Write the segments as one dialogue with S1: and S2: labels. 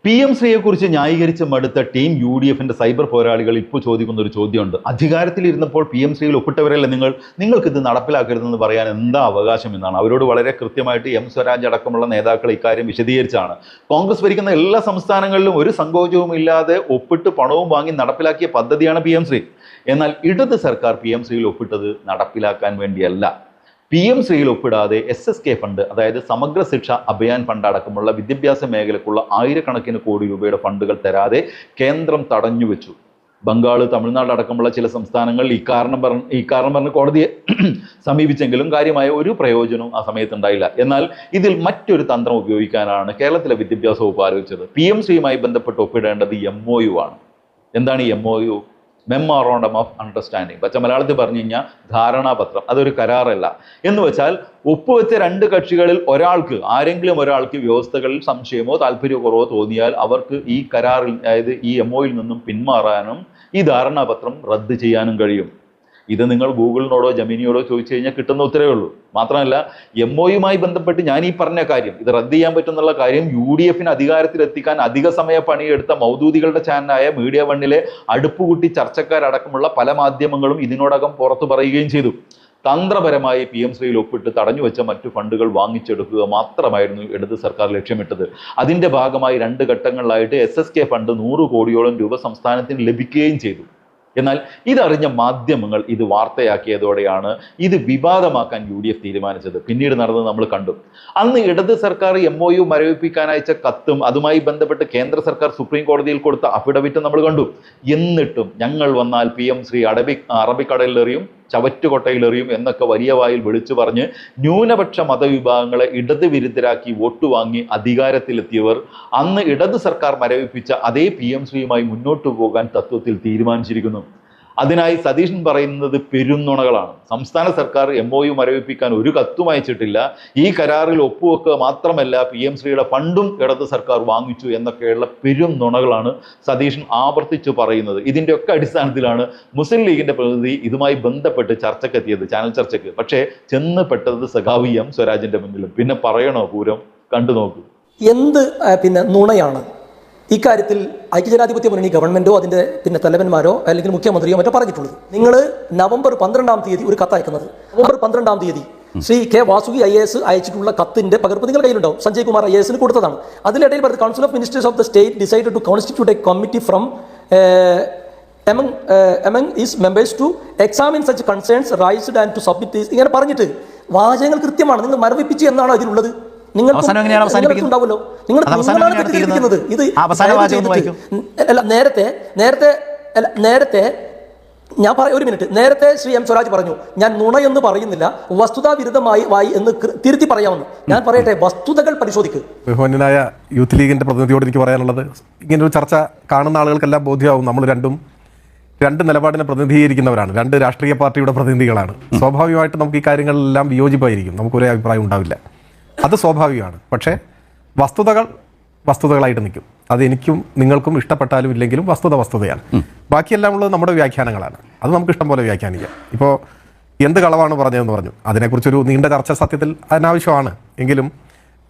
S1: PM-ശ്രീയെ കുറിച്ച് ന്യായീകരിച്ച് മടുത്ത team UDFന്റെ cyber പോരാളികൾ ഇപ്പോൾ ചോദിക്കുന്ന ഒരു ചോദ്യമുണ്ട്. അധികാരത്തിലിരുന്നപ്പോൾ PM-ശ്രീയിൽ ഒപ്പിട്ടവരല്ലേ നിങ്ങൾക്കിത് നടപ്പിലാക്കരുതെന്ന് പറയാൻ എന്താ അവകാശം എന്നാണ്. അവരോട് വളരെ കൃത്യമായിട്ട് സ്വരാജ് അടക്കമുള്ള നേതാക്കൾ ഇക്കാര്യം വിശദീകരിച്ചാണ്. കോൺഗ്രസ് ഭരിക്കുന്ന എല്ലാ സംസ്ഥാനങ്ങളിലും ഒരു സങ്കോചവും ഇല്ലാതെ ഒപ്പിട്ട് പണവും വാങ്ങി നടപ്പിലാക്കിയ പദ്ധതിയാണ് PM-ശ്രീ. എന്നാൽ ഇടത് സർക്കാർ PM-ശ്രീയിൽ ഒപ്പിട്ടത് നടപ്പിലാക്കാൻ വേണ്ടിയല്ല. PM-ശ്രീയിൽ ഒപ്പിടാതെ SSK ഫണ്ട്, അതായത് സമഗ്ര ശിക്ഷ അഭിയാൻ ഫണ്ട് അടക്കമുള്ള വിദ്യാഭ്യാസ മേഖലക്കുള്ള ആയിരക്കണക്കിന് കോടി രൂപയുടെ ഫണ്ടുകൾ തരാതെ കേന്ദ്രം തടഞ്ഞു വെച്ചു. ബംഗാൾ, തമിഴ്നാട് അടക്കമുള്ള ചില സംസ്ഥാനങ്ങൾ ഈ കാരണം പറഞ്ഞ് കോടതിയെ സമീപിച്ചെങ്കിലും കാര്യമായ ഒരു പ്രയോജനവും ആ സമയത്ത് ഉണ്ടായില്ല. എന്നാൽ ഇതിൽ മറ്റൊരു തന്ത്രം ഉപയോഗിക്കാനാണ് കേരളത്തിലെ വിദ്യാഭ്യാസ വകുപ്പ് ആലോചിച്ചത്. PM-ശ്രീയുമായി ബന്ധപ്പെട്ട് ഒപ്പിടേണ്ടത് MOU ആണ്. എന്താണ് ഈ MOU? Memorandum of understanding. പച്ച മലയാളത്തിൽ പറഞ്ഞു കഴിഞ്ഞാൽ ധാരണാപത്രം. അതൊരു കരാറല്ല. എന്ന് വെച്ചാൽ ഒപ്പുവെച്ച രണ്ട് കക്ഷികളിൽ ആരെങ്കിലും ഒരാൾക്ക് വ്യവസ്ഥകളിൽ സംശയമോ താല്പര്യക്കുറവോ തോന്നിയാൽ അവർക്ക് ഈ കരാറിൽ, അതായത് ഈ MOU-ൽ നിന്നും പിന്മാറാനും ഈ ധാരണാപത്രം റദ്ദ് ചെയ്യാനും കഴിയും. ഇത് നിങ്ങൾ ഗൂഗിളിനോടോ ജമിനിയോടോ ചോദിച്ചു കഴിഞ്ഞാൽ കിട്ടുന്ന ഉത്തരവേ ഉള്ളൂ. മാത്രമല്ല, MOU-യുമായി ബന്ധപ്പെട്ട് ഞാൻ ഈ പറഞ്ഞ കാര്യം, ഇത് റദ്ദ് ചെയ്യാൻ പറ്റുന്നുള്ള കാര്യം UDF-ന് അധികാരത്തിലെത്തിക്കാൻ അധിക സമയ പണിയെടുത്ത മൗദൂദികളുടെ ചാനലായ മീഡിയ വണ്ണിലെ അടുപ്പുകുട്ടി ചർച്ചക്കാരടക്കമുള്ള പല മാധ്യമങ്ങളും ഇതിനോടകം പുറത്തു പറയുകയും ചെയ്തു. തന്ത്രപരമായി PM-ശ്രീയിൽ ഒപ്പിട്ട് തടഞ്ഞു വെച്ച മറ്റു ഫണ്ടുകൾ വാങ്ങിച്ചെടുക്കുക മാത്രമായിരുന്നു ഇടത് സർക്കാർ ലക്ഷ്യമിട്ടത്. അതിന്റെ ഭാഗമായി 2 ഘട്ടങ്ങളിലായിട്ട് SSK ഫണ്ട് 100 കോടിയോളം രൂപ സംസ്ഥാനത്തിന് ലഭിക്കുകയും ചെയ്തു. എന്നാൽ ഇതറിഞ്ഞ മാധ്യമങ്ങൾ ഇത് വാർത്തയാക്കിയതോടെയാണ് ഇത് വിവാദമാക്കാൻ UDF തീരുമാനിച്ചത്. പിന്നീട് നടന്നത് നമ്മൾ കണ്ടു. അന്ന് ഇടത് സർക്കാർ MOU മരവിപ്പിക്കാൻ അയച്ച കത്തും അതുമായി ബന്ധപ്പെട്ട് കേന്ദ്ര സർക്കാർ സുപ്രീം കോടതിയിൽ കൊടുത്ത അഫിഡവിറ്റ് നമ്മൾ കണ്ടു. എന്നിട്ടും ഞങ്ങൾ വന്നാൽ PM-ശ്രീ അറബിക്കടലിലെറിയും, ചവറ്റുകൊട്ടയിലെറിയും എന്നൊക്കെ വലിയ വായിൽ വിളിച്ചു പറഞ്ഞ് ന്യൂനപക്ഷ മതവിഭാഗങ്ങളെ ഇടത് വിരുദ്ധരാക്കി വോട്ട് വാങ്ങി അധികാരത്തിലെത്തിയവർ അന്ന് ഇടത് സർക്കാർ മരവിപ്പിച്ച അതേ PM-ശ്രീയുമായി മുന്നോട്ടു പോകാൻ തത്വത്തിൽ തീരുമാനിച്ചിരിക്കുന്നു. അതിനായി സതീശൻ പറയുന്നത് പെരുന്നുണകളാണ്. സംസ്ഥാന സർക്കാർ MOU മരവിപ്പിക്കാൻ ഒരു കത്തും അയച്ചിട്ടില്ല. ഈ കരാറിൽ ഒപ്പുവെക്കുക മാത്രമല്ല, PM-ശ്രീയുടെ ഫണ്ടും ഇടത് സർക്കാർ വാങ്ങിച്ചു എന്നൊക്കെയുള്ള പെരുന്നുണകളാണ് സതീശൻ ആവർത്തിച്ചു പറയുന്നത്. ഇതിൻ്റെ ഒക്കെ അടിസ്ഥാനത്തിലാണ് മുസ്ലിം ലീഗിന്റെ പ്രതിനിധി ഇതുമായി ബന്ധപ്പെട്ട് ചർച്ചക്കെത്തിയത്, ചാനൽ ചർച്ചയ്ക്ക്. പക്ഷേ ചെന്ന് പെട്ടത് സഖാവ് സ്വരാജിന്റെ മുന്നിലും. പിന്നെ പറയണോ പൂരം? കണ്ടു നോക്കൂ.
S2: എന്ത് നുണയാണ് ഇക്കാര്യത്തിൽ ഐക്യജനാധിപത്യ മുന്നണി ഗവൺമെന്റോ അതിന്റെ തലവന്മാരോ അല്ലെങ്കിൽ മുഖ്യമന്ത്രിയോ മറ്റോ പറഞ്ഞിട്ടുള്ളത്? നിങ്ങൾ നവംബർ 12-ാം തീയതി ഒരു കത്ത് അയക്കുന്നത്, നവംബർ 12-ാം തീയതി ശ്രീ K. വാസുകി IAS അയച്ചിട്ടുള്ള കത്തിന്റെ പകർപ്പ് നിങ്ങൾ കയ്യിലുണ്ടാവും. സഞ്ജയ് കുമാർ IAS കൊടുത്തതാണ്. അതിനിടയിൽ പറഞ്ഞത് council of ministers of the state decided to constitute a committee from among its members to examine such concerns raised and to submit these. ഇങ്ങനെ പറഞ്ഞിട്ട് വാചകങ്ങൾ കൃത്യമാണ്. നിങ്ങൾ മരവിപ്പിച്ച് എന്നാണോ ഇതിലുള്ളത്? ഉണ്ടാവുമല്ലോ. നേരത്തെ ഞാൻ ഒരു മിനിറ്റ്, നേരത്തെ ശ്രീ M. സ്വരാജ് പറഞ്ഞു ഞാൻ നുണയെന്ന് പറയുന്നില്ല, വസ്തുതാ വിരുദ്ധമായി എന്ന് തിരുത്തി പറയാമെന്ന്. ഞാൻ പറയട്ടെ, വസ്തുതകൾ പരിശോധിക്കുക.
S3: ബഹുമാന്യനായ യൂത്ത് ലീഗിന്റെ പ്രതിനിധിയോട് എനിക്ക് പറയാനുള്ളത്, ഇങ്ങനൊരു ചർച്ച കാണുന്ന ആളുകൾക്കെല്ലാം ബോധ്യമാവും നമ്മൾ രണ്ട് നിലപാടിനെ പ്രതിനിധീകരിക്കുന്നവരാണ്, 2 രാഷ്ട്രീയ പാർട്ടിയുടെ പ്രതിനിധികളാണ്. സ്വാഭാവികമായിട്ട് നമുക്ക് ഈ കാര്യങ്ങളെല്ലാം വിയോജിപ്പായിരിക്കും, നമുക്കൊരേ അഭിപ്രായം ഉണ്ടാവില്ല, അത് സ്വാഭാവികമാണ്. പക്ഷേ വസ്തുതകളായിട്ട് നിൽക്കും. അത് എനിക്കും നിങ്ങൾക്കും ഇഷ്ടപ്പെട്ടാലും ഇല്ലെങ്കിലും വസ്തുതയാണ്. ബാക്കിയെല്ലാം ഉള്ളത് നമ്മുടെ വ്യാഖ്യാനങ്ങളാണ്. അത് നമുക്ക് ഇഷ്ടം പോലെ വ്യാഖ്യാനിക്കാം. ഇപ്പോൾ എന്ത് കളവാണ് പറഞ്ഞതെന്ന് പറഞ്ഞു, അതിനെക്കുറിച്ചൊരു നീണ്ട ചർച്ച സത്യത്തിൽ അതിനാവശ്യമാണ്. എങ്കിലും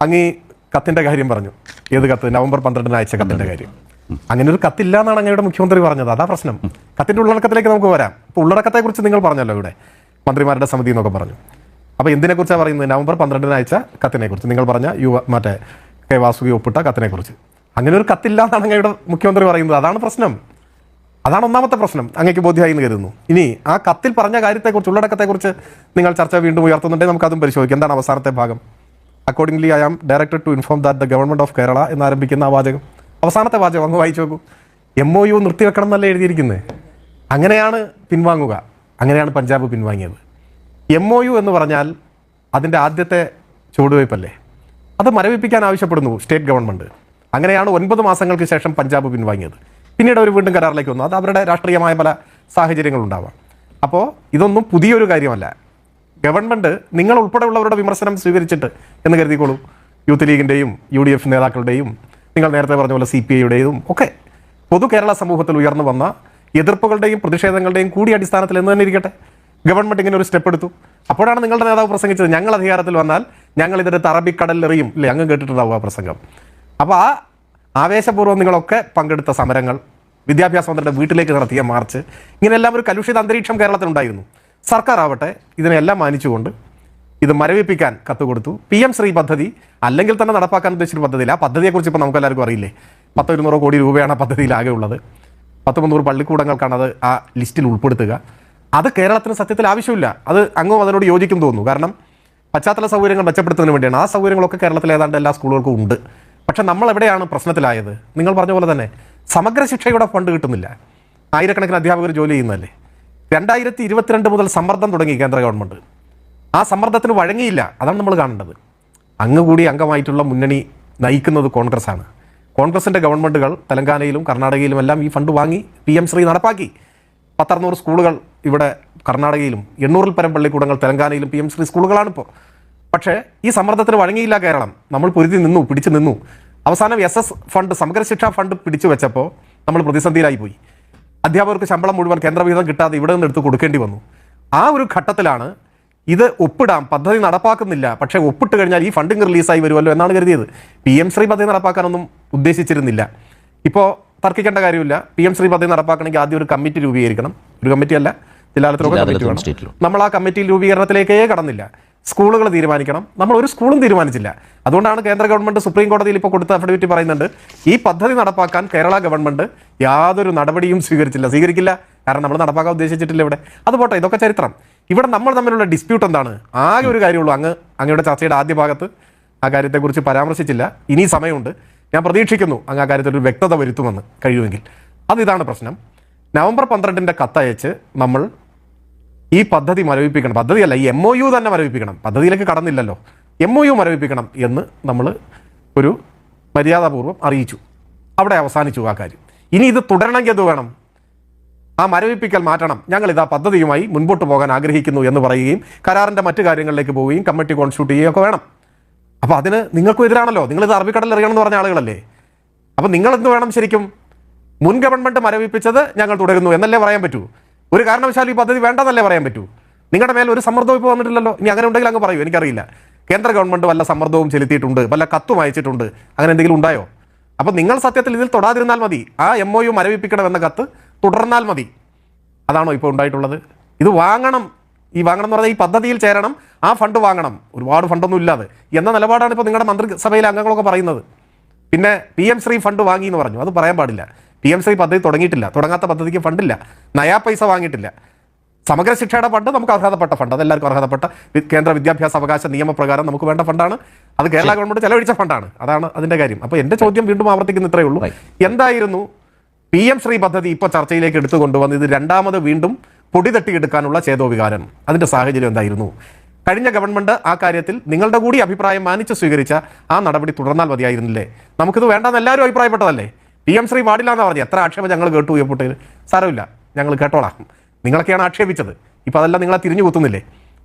S3: അങ്ങ് കത്തിൻ്റെ കാര്യം പറഞ്ഞു. ഏത് കത്ത്? നവംബർ 12-ന് അയച്ച കത്തിൻ്റെ കാര്യം. അങ്ങനെ ഒരു കത്തില്ല എന്നാണ് അങ്ങയുടെ മുഖ്യമന്ത്രി പറഞ്ഞത്. അതാ പ്രശ്നം. കത്തിൻ്റെ ഉള്ളടക്കത്തിലേക്ക് നമുക്ക് വരാം. ഇപ്പോൾ ഉള്ളടക്കത്തെക്കുറിച്ച് നിങ്ങൾ പറഞ്ഞല്ലോ, ഇവിടെ മന്ത്രിമാരുടെ സമിതി എന്നൊക്കെ പറഞ്ഞു. അപ്പോൾ എന്തിനെക്കുറിച്ചാണ് പറയുന്നത്? നവംബർ 12-ന് അയച്ച കത്തിനെക്കുറിച്ച് നിങ്ങൾ പറഞ്ഞ മറ്റേ K. വാസുകി ഒപ്പിട്ട കത്തിനെക്കുറിച്ച്. അങ്ങനെ ഒരു കത്തില്ല എന്നാണ് അങ്ങയുടെ മുഖ്യമന്ത്രി പറയുന്നത്. അതാണ് പ്രശ്നം. അതാണ് ഒന്നാമത്തെ പ്രശ്നം. അങ്ങേക്ക് ബോധ്യമായി എന്ന് കരുതുന്നു. ഇനി ആ കത്തിൽ പറഞ്ഞ കാര്യത്തെക്കുറിച്ച്, ഉള്ളടക്കത്തെക്കുറിച്ച് നിങ്ങൾ ചർച്ച വീണ്ടും ഉയർത്തുന്നുണ്ടെങ്കിൽ നമുക്കതും പരിശോധിക്കാം. എന്താണ് അവസാനത്തെ ഭാഗം? Accordingly I am directed to inform that the government of Kerala എന്നാരംഭിക്കുന്ന ആ വാചകം, അവസാനത്തെ വാചകം അങ്ങ് വായിച്ചു നോക്കൂ. MOU നിർത്തിവെക്കണം എന്നല്ല എഴുതിയിരിക്കുന്നത്. അങ്ങനെയാണ് പിൻവാങ്ങുക. അങ്ങനെയാണ് പഞ്ചാബ് പിൻവാങ്ങിയത്. MOU എന്ന് പറഞ്ഞാൽ അതിൻ്റെ ആദ്യത്തെ ചുവടുവയ്പ്പല്ലേ? അത് മരവിപ്പിക്കാൻ ആവശ്യപ്പെടുന്നു സ്റ്റേറ്റ് ഗവൺമെൻറ്. അങ്ങനെയാണ് 9 മാസങ്ങൾക്ക് ശേഷം പഞ്ചാബ് പിൻവാങ്ങിയത്. പിന്നീട് അവർ വീണ്ടും കരാറിലേക്ക് വന്നു. അത് അവരുടെ രാഷ്ട്രീയമായ പല സാഹചര്യങ്ങളുണ്ടാവാം. അപ്പോൾ ഇതൊന്നും പുതിയൊരു കാര്യമല്ല. ഗവൺമെൻറ് നിങ്ങൾ ഉൾപ്പെടെയുള്ളവരുടെ വിമർശനം സ്വീകരിച്ചിട്ട് എന്ന് കരുതിക്കോളൂ. യൂത്ത് ലീഗിൻ്റെയും UDF നേതാക്കളുടെയും നിങ്ങൾ നേരത്തെ പറഞ്ഞ പോലെ CPI-യുടെയും ഒക്കെ പൊതു കേരള സമൂഹത്തിൽ ഉയർന്നു വന്ന എതിർപ്പുകളുടെയും പ്രതിഷേധങ്ങളുടെയും കൂടി അടിസ്ഥാനത്തിൽ എന്ന് തന്നെ ഇരിക്കട്ടെ, ഗവൺമെൻറ് ഇങ്ങനെ ഒരു സ്റ്റെപ്പ് എടുത്തു. അപ്പോഴാണ് നിങ്ങളുടെ നേതാവ് പ്രസംഗിച്ചത്, ഞങ്ങൾ അധികാരത്തിൽ വന്നാൽ ഞങ്ങൾ ഇതിൻ്റെ അറബിക്കടലിലെറിയും. ഇല്ലേ, അങ്ങ് കേട്ടിട്ടുണ്ടാവും ആ പ്രസംഗം. അപ്പോൾ ആ ആവേശപൂർവ്വം നിങ്ങളൊക്കെ പങ്കെടുത്ത സമരങ്ങൾ, വിദ്യാഭ്യാസ മന്ത്രിയുടെ വീട്ടിലേക്ക് നടത്തിയ മാർച്ച്, ഇങ്ങനെയെല്ലാം ഒരു കലുഷിത അന്തരീക്ഷം കേരളത്തിലുണ്ടായിരുന്നു. സർക്കാർ ആവട്ടെ ഇതിനെല്ലാം മാനിച്ചുകൊണ്ട് ഇത് മരവിപ്പിക്കാൻ കത്ത് കൊടുത്തു. PM ശ്രീ പദ്ധതി അല്ലെങ്കിൽ തന്നെ നടപ്പാക്കാൻ ഉദ്ദേശിച്ച പദ്ധതിയില്ല. ആ പദ്ധതിയെക്കുറിച്ച് ഇപ്പോൾ നമുക്ക് എല്ലാവർക്കും അറിയില്ലേ. 100-200 കോടി രൂപയാണ് ആ പദ്ധതിയിൽ ആകെ ഉള്ളത്. 100-300 പള്ളിക്കൂടങ്ങൾക്കാണ് അത് ആ ലിസ്റ്റിൽ ഉൾപ്പെടുത്തുക. അത് കേരളത്തിന് സത്യത്തിൽ ആവശ്യമില്ല. അത് അങ്ങും അതിനോട് യോജിക്കും തോന്നുന്നു. കാരണം പശ്ചാത്തല സൗകര്യങ്ങൾ മെച്ചപ്പെടുത്തുന്നതിന് വേണ്ടിയാണ്. ആ സൗകര്യങ്ങളൊക്കെ കേരളത്തിൽ ഏതാണ്ട് എല്ലാ സ്കൂളുകൾക്കും ഉണ്ട്. പക്ഷെ നമ്മൾ എവിടെയാണ് പ്രശ്നത്തിലായത്? നിങ്ങൾ പറഞ്ഞ പോലെ തന്നെ സമഗ്ര ശിക്ഷയുടെ ഫണ്ട് കിട്ടുന്നില്ല. ആയിരക്കണക്കിന് അധ്യാപകർ ജോലി ചെയ്യുന്നതല്ലേ. 2022 മുതൽ സമ്മർദ്ദം തുടങ്ങി കേന്ദ്ര ഗവൺമെൻറ്. ആ സമ്മർദ്ദത്തിന് വഴങ്ങിയില്ല. അതാണ് നമ്മൾ കാണേണ്ടത്. അങ്ങ് കൂടി അംഗമായിട്ടുള്ള മുന്നണി നയിക്കുന്നത് കോൺഗ്രസ്സാണ്. കോൺഗ്രസിൻ്റെ ഗവൺമെൻറ്റുകൾ തെലങ്കാനയിലും കർണാടകയിലും എല്ലാം ഈ ഫണ്ട് വാങ്ങി PM ശ്രീ നടപ്പാക്കി. 100-600 സ്കൂളുകൾ ഇവിടെ കർണാടകയിലും 800-ൽ പരം പള്ളിക്കൂടങ്ങൾ തെലങ്കാനയിലും PM ശ്രീ സ്കൂളുകളാണിപ്പോൾ. പക്ഷേ ഈ സമ്മർദ്ദത്തിന് വഴങ്ങിയില്ല കേരളം. നമ്മൾ പൊരുതി നിന്നു, പിടിച്ചു നിന്നു. അവസാനം SS ഫണ്ട്, സമഗ്ര ശിക്ഷാ ഫണ്ട് പിടിച്ചു വെച്ചപ്പോൾ നമ്മൾ പ്രതിസന്ധിയിലായി പോയി. അധ്യാപകർക്ക് ശമ്പളം മുഴുവൻ കേന്ദ്രവിഹിതം കിട്ടാതെ ഇവിടെ നിന്ന് എടുത്ത് കൊടുക്കേണ്ടി വന്നു. ആ ഒരു ഘട്ടത്തിലാണ് ഇത് ഒപ്പിടാം, പദ്ധതി നടപ്പാക്കുന്നില്ല, പക്ഷേ ഒപ്പിട്ട് കഴിഞ്ഞാൽ ഈ ഫണ്ടിങ് റിലീസായി വരുമല്ലോ എന്നാണ് കരുതിയത്. PM ശ്രീ പദ്ധതി നടപ്പാക്കാനൊന്നും ഉദ്ദേശിച്ചിരുന്നില്ല. ഇപ്പോൾ തർക്കിക്കേണ്ട കാര്യമില്ല. PM ശ്രീ പദ്ധതി നടപ്പാക്കണമെങ്കിൽ ആദ്യം ഒരു കമ്മിറ്റി രൂപീകരിക്കണം. ഒരു കമ്മിറ്റിയല്ല, ജില്ലാതലത്തിലൊക്കെ കമ്മിറ്റി വേണം. നമ്മൾ ആ കമ്മിറ്റി രൂപീകരണത്തിലേക്കേ കടന്നില്ല. സ്കൂളുകൾ തീരുമാനിക്കണം. നമ്മൾ ഒരു സ്കൂളും തീരുമാനിച്ചില്ല. അതുകൊണ്ടാണ് കേന്ദ്ര ഗവൺമെൻറ് സുപ്രീം കോടതിയിൽ ഇപ്പോൾ കൊടുത്ത അഫിഡവിറ്റ് പറയുന്നുണ്ട്, ഈ പദ്ധതി നടപ്പാക്കാൻ കേരള ഗവൺമെൻറ് യാതൊരു നടപടിയും സ്വീകരിക്കില്ല. കാരണം നമ്മൾ നടപ്പാക്കാൻ ഉദ്ദേശിച്ചിട്ടില്ല ഇവിടെ. അതുപോട്ടെ, ഇതൊക്കെ ചരിത്രം. ഇവിടെ നമ്മൾ തമ്മിലുള്ള ഡിസ്പ്യൂട്ട് എന്താണ്? ആകെ ഒരു കാര്യമുള്ളൂ. അങ്ങയുടെ ചർച്ചയുടെ ആദ്യ ഭാഗത്ത് ആ കാര്യത്തെക്കുറിച്ച് പരാമർശിച്ചില്ല. ഇനി സമയമുണ്ട്. ഞാൻ പ്രതീക്ഷിക്കുന്നു അങ്ങ് ആ കാര്യത്തിൽ ഒരു വ്യക്തത വരുത്തുമെന്ന് കഴിയുമെങ്കിൽ. അതിതാണ് പ്രശ്നം. നവംബർ 12 കത്തയച്ച് നമ്മൾ ഈ പദ്ധതി മരവിപ്പിക്കണം, പദ്ധതിയല്ല ഈ MOU തന്നെ മരവിപ്പിക്കണം, പദ്ധതിയിലേക്ക് കടന്നില്ലല്ലോ, MOU മരവിപ്പിക്കണം എന്ന് നമ്മൾ ഒരു മര്യാദാപൂർവ്വം അറിയിച്ചു. അവിടെ അവസാനിച്ചു ആ കാര്യം. ഇനി ഇത് തുടരണമെങ്കിൽ എന്ത് വേണം? ആ മരവിപ്പിക്കൽ മാറ്റണം. ഞങ്ങളിതാ പദ്ധതിയുമായി മുൻപോട്ട് പോകാൻ ആഗ്രഹിക്കുന്നു എന്ന് പറയുകയും കരാറിൻ്റെ മറ്റു കാര്യങ്ങളിലേക്ക് പോവുകയും കമ്മിറ്റി കോൺസ്റ്റിറ്റ്യൂട്ട് ചെയ്യുകയും ഒക്കെ വേണം. അപ്പോൾ അതിന് നിങ്ങൾക്കും എതിരാണല്ലോ. നിങ്ങളിത് അറബിക്കടലിൽ എറിയണമെന്ന് പറഞ്ഞ ആളുകളല്ലേ. അപ്പോൾ നിങ്ങളെന്ത് വേണം ശരിക്കും? മുൻ ഗവൺമെൻറ് മരവിപ്പിച്ചത് ഞങ്ങൾ തുടരുന്നു എന്നല്ലേ പറയാൻ പറ്റൂ? ഒരു കാരണവശാലും ഈ പദ്ധതി വേണ്ടെന്നല്ലേ പറയാൻ പറ്റൂ? നിങ്ങളുടെ മേലെ ഒരു സമ്മർദ്ദവും ഇപ്പോൾ വന്നിട്ടില്ലല്ലോ. ഇനി അങ്ങനെ ഉണ്ടെങ്കിൽ അങ്ങ് പറയൂ, എനിക്കറിയില്ല. കേന്ദ്ര ഗവൺമെൻറ് വല്ല സമ്മർദ്ദവും ചെലുത്തിയിട്ടുണ്ട്, വല്ല കത്തും അയച്ചിട്ടുണ്ട്, അങ്ങനെ എന്തെങ്കിലും ഉണ്ടായോ? അപ്പോൾ നിങ്ങൾ സത്യത്തിൽ ഇതിൽ തൊടാതിരുന്നാൽ മതി. ആ MOU മരവിപ്പിക്കണമെന്ന കത്ത് തുടർന്നാൽ മതി. അതാണോ ഇപ്പോൾ ഉണ്ടായിട്ടുള്ളത്? ഇത് വാങ്ങണം. വാങ്ങണം എന്ന് പറഞ്ഞാൽ ഈ പദ്ധതിയിൽ ചേരണം, ആ ഫണ്ട് വാങ്ങണം, ഒരുപാട് ഫണ്ടൊന്നും ഇല്ലാതെ എന്ന നിലപാടാണ് ഇപ്പോൾ നിങ്ങളുടെ മന്ത്രിസഭയിലെ അംഗങ്ങളൊക്കെ പറയുന്നത്. പിന്നെ PM ശ്രീ ഫണ്ട് വാങ്ങി എന്ന് പറഞ്ഞു, അത് പറയാൻ പാടില്ല. PM ശ്രീ പദ്ധതി തുടങ്ങിയിട്ടില്ല. തുടങ്ങാത്ത പദ്ധതിക്ക് ഫണ്ടില്ല. നയാ പൈസ വാങ്ങിയിട്ടില്ല. സമഗ്ര ശിക്ഷയുടെ ഫണ്ട് നമുക്ക് അർഹതപ്പെട്ട ഫണ്ട്, അതെല്ലാവർക്കും അർഹതപ്പെട്ട കേന്ദ്ര വിദ്യാഭ്യാസ അവകാശ നിയമപ്രകാരം നമുക്ക് വേണ്ട ഫണ്ടാണ്. അത് കേരള ഗവൺമെൻറ് ചെലവഴിച്ച ഫണ്ടാണ്. അതാണ് അതിൻ്റെ കാര്യം. അപ്പോൾ എൻ്റെ ചോദ്യം വീണ്ടും ആവർത്തിക്കുന്ന ഇത്രയേ ഉള്ളൂ. എന്തായിരുന്നു PM ശ്രീ പദ്ധതി ഇപ്പോൾ ചർച്ചയിലേക്ക് എടുത്തു കൊണ്ടുവന്ന് ഇത് രണ്ടാമത് വീണ്ടും പൊടി തട്ടിയെടുക്കാനുള്ള ചേതോവികാരം? അതിൻ്റെ സാഹചര്യം എന്തായിരുന്നു? കഴിഞ്ഞ ഗവൺമെൻറ് ആ കാര്യത്തിൽ നിങ്ങളുടെ കൂടി അഭിപ്രായം മാനിച്ച് സ്വീകരിച്ച ആ നടപടി തുടർന്നാൽ മതിയായിരുന്നില്ലേ? നമുക്കിത് വേണ്ടെന്ന് എല്ലാവരും അഭിപ്രായപ്പെട്ടതല്ലേ? PM ശ്രീ പാടില്ല എന്നാണ് പറഞ്ഞത്. എത്ര ആക്ഷേപം ഞങ്ങൾ കേട്ടു ചെയ്യപ്പെട്ടതിൽ. സാരമില്ല, ഞങ്ങൾ കേട്ടോളാം. നിങ്ങളൊക്കെയാണ് ആക്ഷേപിച്ചത്. ഇപ്പോൾ അതെല്ലാം നിങ്ങളെ തിരിഞ്ഞു കുത്തുന്നില്ലേ?